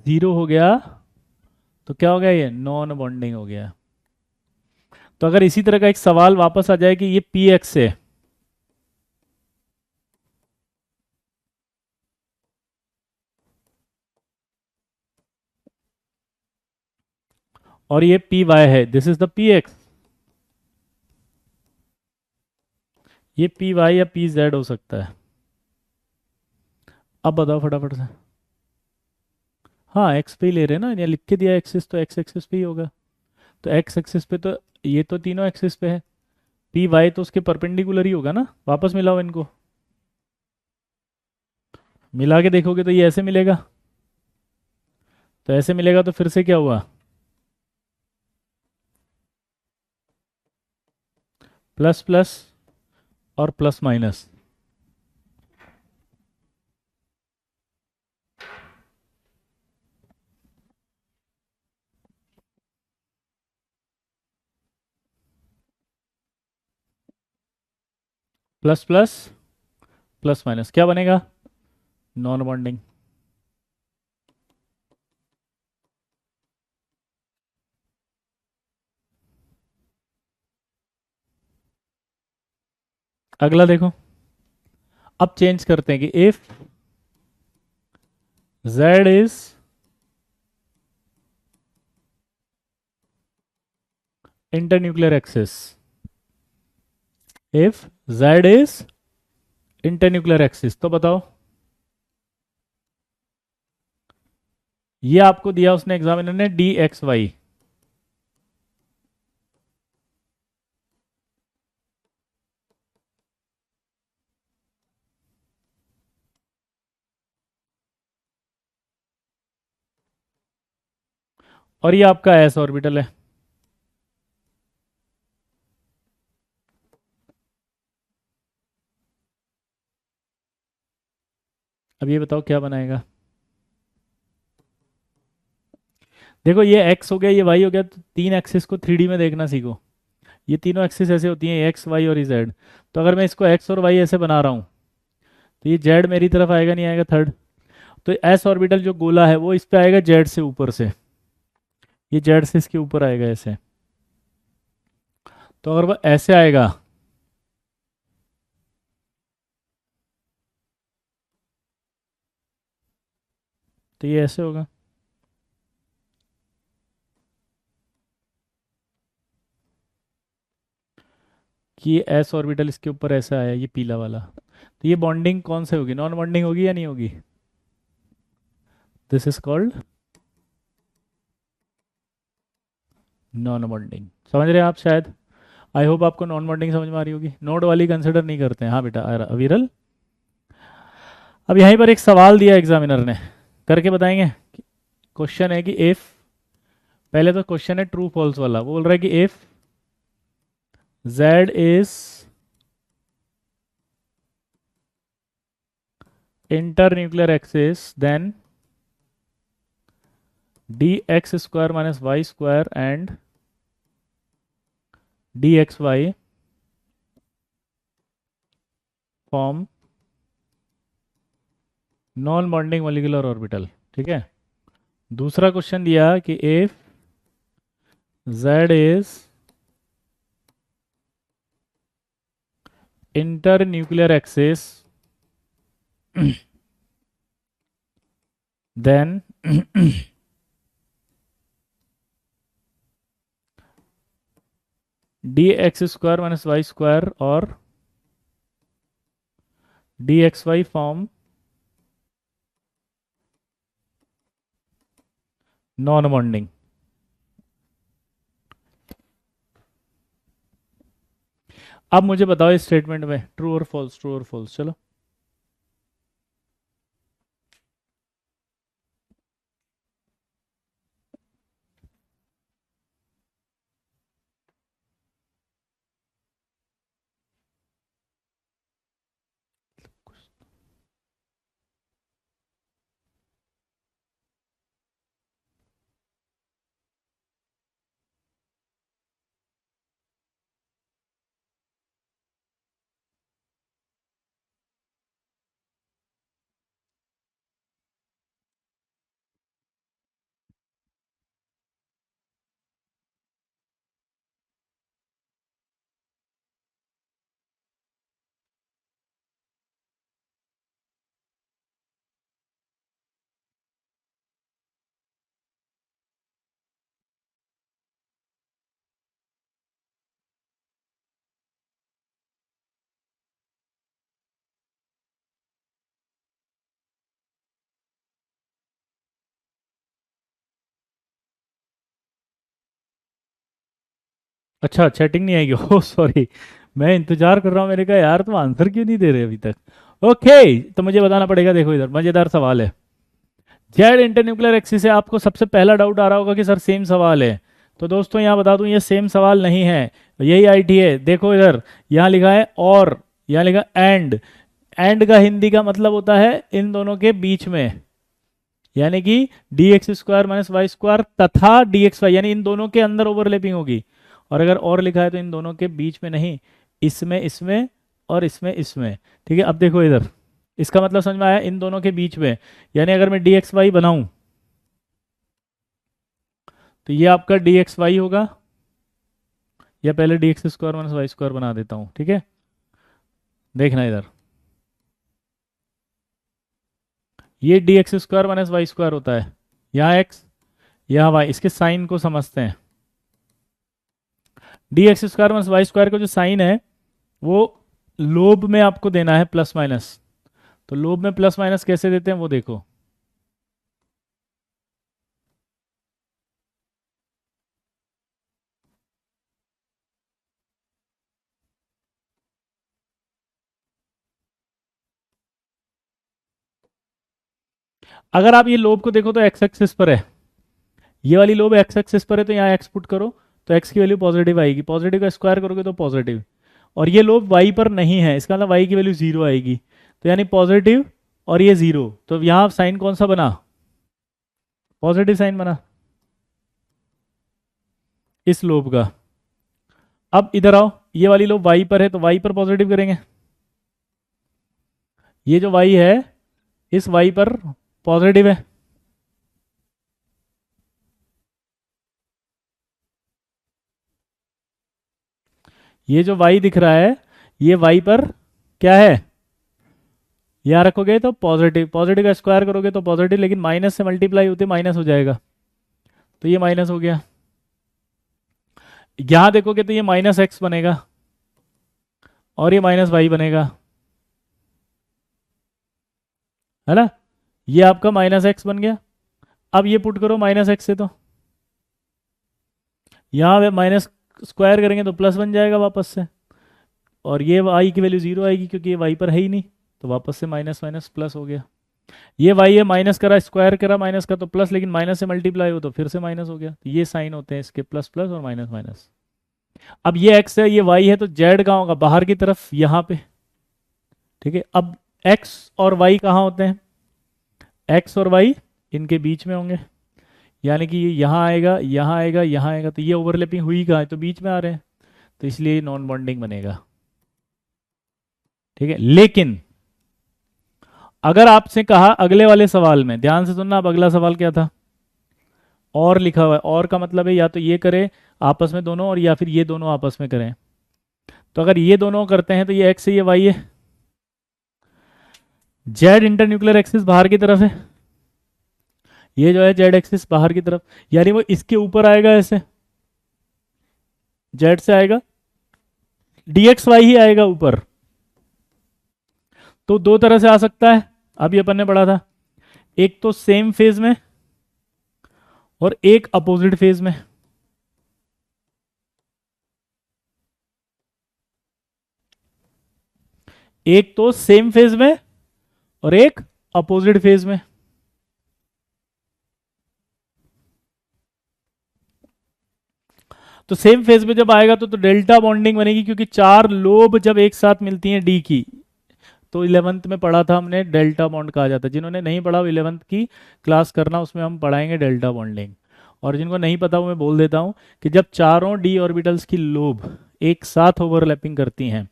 जीरो हो गया तो क्या हो गया, ये नॉन बॉन्डिंग हो गया। तो अगर इसी तरह का एक सवाल वापस आ जाए कि ये पी एक्स है और ये पी वाई है, this is the P x, ये पी वाई या पी जेड हो सकता है। अब बताओ फटाफट से। हाँ एक्स पे ही ले रहे हैं ना, यहाँ लिख के दिया एक्सिस, तो एक्स एक्सिस पे ही होगा। तो एक्स एक्सिस पे तो ये तो तीनों एक्सिस पे है, पी वाई तो उसके परपेंडिकुलर ही होगा ना। वापस मिलाओ इनको, मिला के देखोगे तो ये ऐसे मिलेगा। तो ऐसे मिलेगा तो फिर से क्या हुआ, प्लस प्लस और plus minus. Plus plus plus minus क्या बनेगा, नॉन बॉन्डिंग। अगला देखो, अब चेंज करते हैं कि if z is internuclear axis, if z is internuclear axis, तो बताओ। ये आपको दिया उसने एग्जामिनर ने डी एक्स वाई, और ये आपका एस ऑर्बिटल है। अब ये बताओ क्या बनाएगा। देखो ये एक्स हो गया, ये वाई हो गया, तो तीन एक्सिस को थ्री डी में देखना सीखो। ये तीनों एक्सिस ऐसे होती हैं, एक्स वाई और ये जेड। तो अगर मैं इसको एक्स और वाई ऐसे बना रहा हूँ तो ये जेड मेरी तरफ आएगा नहीं आएगा, थर्ड। तो एस ऑर्बिटल जो गोला है वो इस पे आएगा जेड से ऊपर से, ये जेड से इसके ऊपर आएगा ऐसे। तो अगर वो ऐसे आएगा तो ये ऐसे होगा। कि ये एस ऑर्बिटल इसके ऊपर ऐसा आया, ये पीला वाला। तो ये बॉन्डिंग कौन से होगी, नॉन बॉन्डिंग होगी या नहीं होगी, this is called non bonding. समझ रहे हैं आप शायद। आई होप आपको नॉन बॉन्डिंग समझ में आ रही होगी, नोड वाली कंसिडर नहीं करते हैं। हाँ बेटा अविरल, अब यहीं पर एक सवाल दिया एग्जामिनर ने, करके बताएंगे। क्वेश्चन है कि इफ, पहले तो क्वेश्चन है ट्रू फॉल्स वाला, वो बोल रहा है कि if z is internuclear axis then dx square minus Y square and dxy form non bonding molecular orbital. ठीक है। दूसरा क्वेश्चन दिया कि if z is internuclear axis then D x square minus Y square और D x Y form non bonding. अब मुझे बताओ इस स्टेटमेंट में ट्रू और फॉल्स, ट्रू और फॉल्स, चलो। अच्छा, चैटिंग नहीं आएगी? ओह सॉरी, मैं इंतजार कर रहा हूँ, मैंने कहा यार तुम आंसर क्यों नहीं दे रहे अभी तक। ओके, तो मुझे बताना पड़ेगा। देखो इधर मजेदार सवाल है। जेड इंटरन्यूक्लियर एक्सिस से आपको सबसे पहला डाउट आ रहा होगा कि सर सेम सवाल है। तो दोस्तों यहाँ बता दूं, ये सेम सवाल नहीं है, यही आईटी है। देखो इधर, यहाँ लिखा है और, यहाँ लिखा एंड। एंड का हिंदी का मतलब होता है इन दोनों के बीच में, यानी कि d x square minus Y square तथा डी एक्स वाई, यानी इन दोनों के अंदर ओवरलैपिंग होगी। और अगर और लिखा है तो इन दोनों के बीच में नहीं, इसमें इसमें और इसमें इसमें। ठीक है, अब देखो इधर, इसका मतलब समझ में आया, इन दोनों के बीच में। यानी अगर मैं डी एक्स वाई बनाऊं तो ये आपका डी एक्स वाई होगा, या पहले d x square minus Y square बना देता हूं। ठीक है, देखना इधर, ये d x square minus Y square होता है, यहाँ एक्स यहाँ वाई। इसके साइन को समझते हैं। D x square minus Y square का जो साइन है वो लोब में आपको देना है प्लस माइनस। तो लोब में प्लस माइनस कैसे देते हैं वो देखो। अगर आप ये लोब को देखो तो एक्स एक्सिस पर है, ये वाली लोब एक्स एक्सिस पर है, तो यहाँ एक्स पुट करो तो एक्स की वैल्यू पॉजिटिव आएगी, पॉजिटिव का स्क्वायर करोगे तो पॉजिटिव। और ये लोब वाई पर नहीं है, इसका मतलब वाई की वैल्यू जीरो आएगी, तो यानी पॉजिटिव और ये जीरो, तो यहाँ साइन कौन सा बना, पॉजिटिव साइन बना इस लोब का। अब इधर आओ, ये वाली लोब वाई पर है तो वाई पर पॉजिटिव करेंगे, ये जो वाई है इस वाई पर पॉजिटिव है। ये जो वाई दिख रहा है ये वाई पर क्या है, यहाँ रखोगे तो पॉजिटिव, पॉजिटिव का स्क्वायर करोगे तो पॉजिटिव, लेकिन माइनस से मल्टीप्लाई होते माइनस हो जाएगा, तो ये माइनस हो गया। यहां देखोगे तो ये माइनस एक्स बनेगा और ये माइनस वाई बनेगा, है ना। ये आपका माइनस एक्स बन गया। अब ये पुट करो माइनस एक्स से, तो यहाँ माइनस स्क्वायर करेंगे तो प्लस बन जाएगा वापस से, और ये वाई की वैल्यू जीरो आएगी क्योंकि ये वाई पर है ही नहीं, तो वापस से माइनस माइनस प्लस हो गया। ये वाई है, माइनस करा स्क्वायर करा माइनस का तो प्लस, लेकिन माइनस से मल्टीप्लाई हो तो फिर से माइनस हो गया, तो ये साइन होते हैं इसके, प्लस प्लस और माइनस माइनस। अब ये एक्स है ये वाई है, तो जेड कहाँ होगा, बाहर की तरफ यहाँ पे। ठीक है, अब एक्स और वाई कहाँ होते हैं, एक्स और वाई इनके बीच में होंगे, यानी कि ये यहाँ आएगा यहाँ आएगा यहाँ आएगा, तो ये ओवरलैपिंग हुई कहाँ है, तो बीच में आ रहे हैं, तो इसलिए ये नॉन बॉन्डिंग बनेगा। ठीक है, लेकिन अगर आपसे कहा अगले वाले सवाल में, ध्यान से सुनना, अब अगला सवाल क्या था, और लिखा हुआ है, और का मतलब है या तो ये करे आपस में दोनों, और या फिर ये दोनों आपस में करें। तो अगर ये दोनों करते हैं तो ये एक्स है ये वाई है, जेड इंटरन्यूक्लियर एक्सिस बाहर की तरफ है, ये जो है जेड एक्सिस बाहर की तरफ, यानी वो इसके ऊपर आएगा, ऐसे जेड से आएगा, डीएक्स वाई ही आएगा ऊपर। तो दो तरह से आ सकता है, अभी अपन ने पढ़ा था, एक तो सेम फेज में और एक अपोजिट फेज में। एक तो सेम फेज में और एक अपोजिट फेज में। तो सेम फेज में जब आएगा तो डेल्टा बॉन्डिंग बनेगी, क्योंकि चार लोब जब एक साथ मिलती हैं डी की, तो 11th में पढ़ा था हमने डेल्टा बॉन्ड कहा जाता है। जिन्होंने नहीं पढ़ा वो 11th की क्लास करना, उसमें हम पढ़ाएंगे डेल्टा बॉन्डिंग। और जिनको नहीं पता वो मैं बोल देता हूँ कि जब चारों डी ऑर्बिटल्स की लोब एक साथ ओवरलैपिंग करती हैं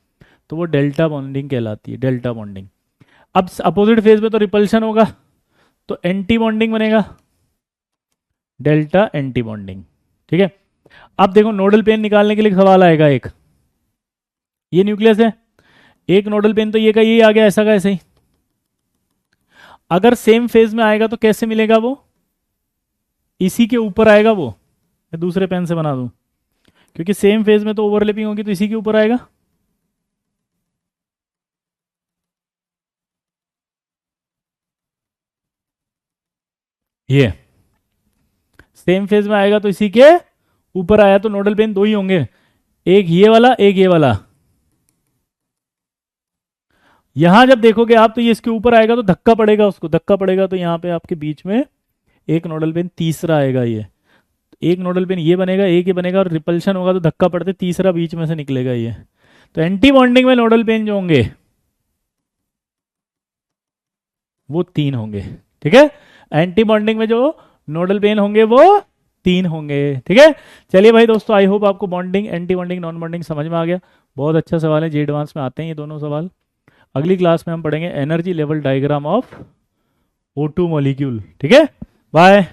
तो वो डेल्टा बॉन्डिंग कहलाती है, डेल्टा बॉन्डिंग। अब अपोजिट फेज में तो रिपल्शन होगा, तो एंटी बॉन्डिंग बनेगा, डेल्टा एंटी बॉन्डिंग। ठीक है, अब देखो नोडल पेन निकालने के लिए सवाल आएगा एक, ये न्यूक्लियस है, एक नोडल पेन तो ये का ये आ गया, ऐसा का ऐसे ही। अगर सेम फेज में आएगा तो कैसे मिलेगा वो, इसी के ऊपर आएगा वो, मैं दूसरे पेन से बना दूं, क्योंकि सेम फेज में तो ओवरलैपिंग होगी तो इसी के ऊपर आएगा। ये सेम फेज में आएगा तो इसी के ऊपर आया, तो नोडल पेन दो ही होंगे, एक ये वाला एक ये वाला। यहां जब देखोगे आप तो ये इसके ऊपर आएगा तो धक्का पड़ेगा, उसको धक्का पड़ेगा तो यहाँ पे आपके बीच में एक नोडल पेन तीसरा आएगा, ये एक नोडल पेन ये बनेगा, एक ये बनेगा, और रिपल्शन होगा तो धक्का पड़ते तीसरा बीच में से निकलेगा ये। तो एंटी बॉन्डिंग में नोडल पेन जो होंगे वो तीन होंगे। ठीक है, एंटी बॉन्डिंग में जो नोडल पेन होंगे वो तीन होंगे। ठीक है, चलिए भाई दोस्तों, आई होप आपको bonding, anti bonding, non bonding समझ में आ गया। बहुत अच्छा सवाल है, जी एडवांस में आते हैं ये दोनों सवाल। अगली क्लास में हम पढ़ेंगे energy level diagram of O2 molecule. ठीक है, बाय।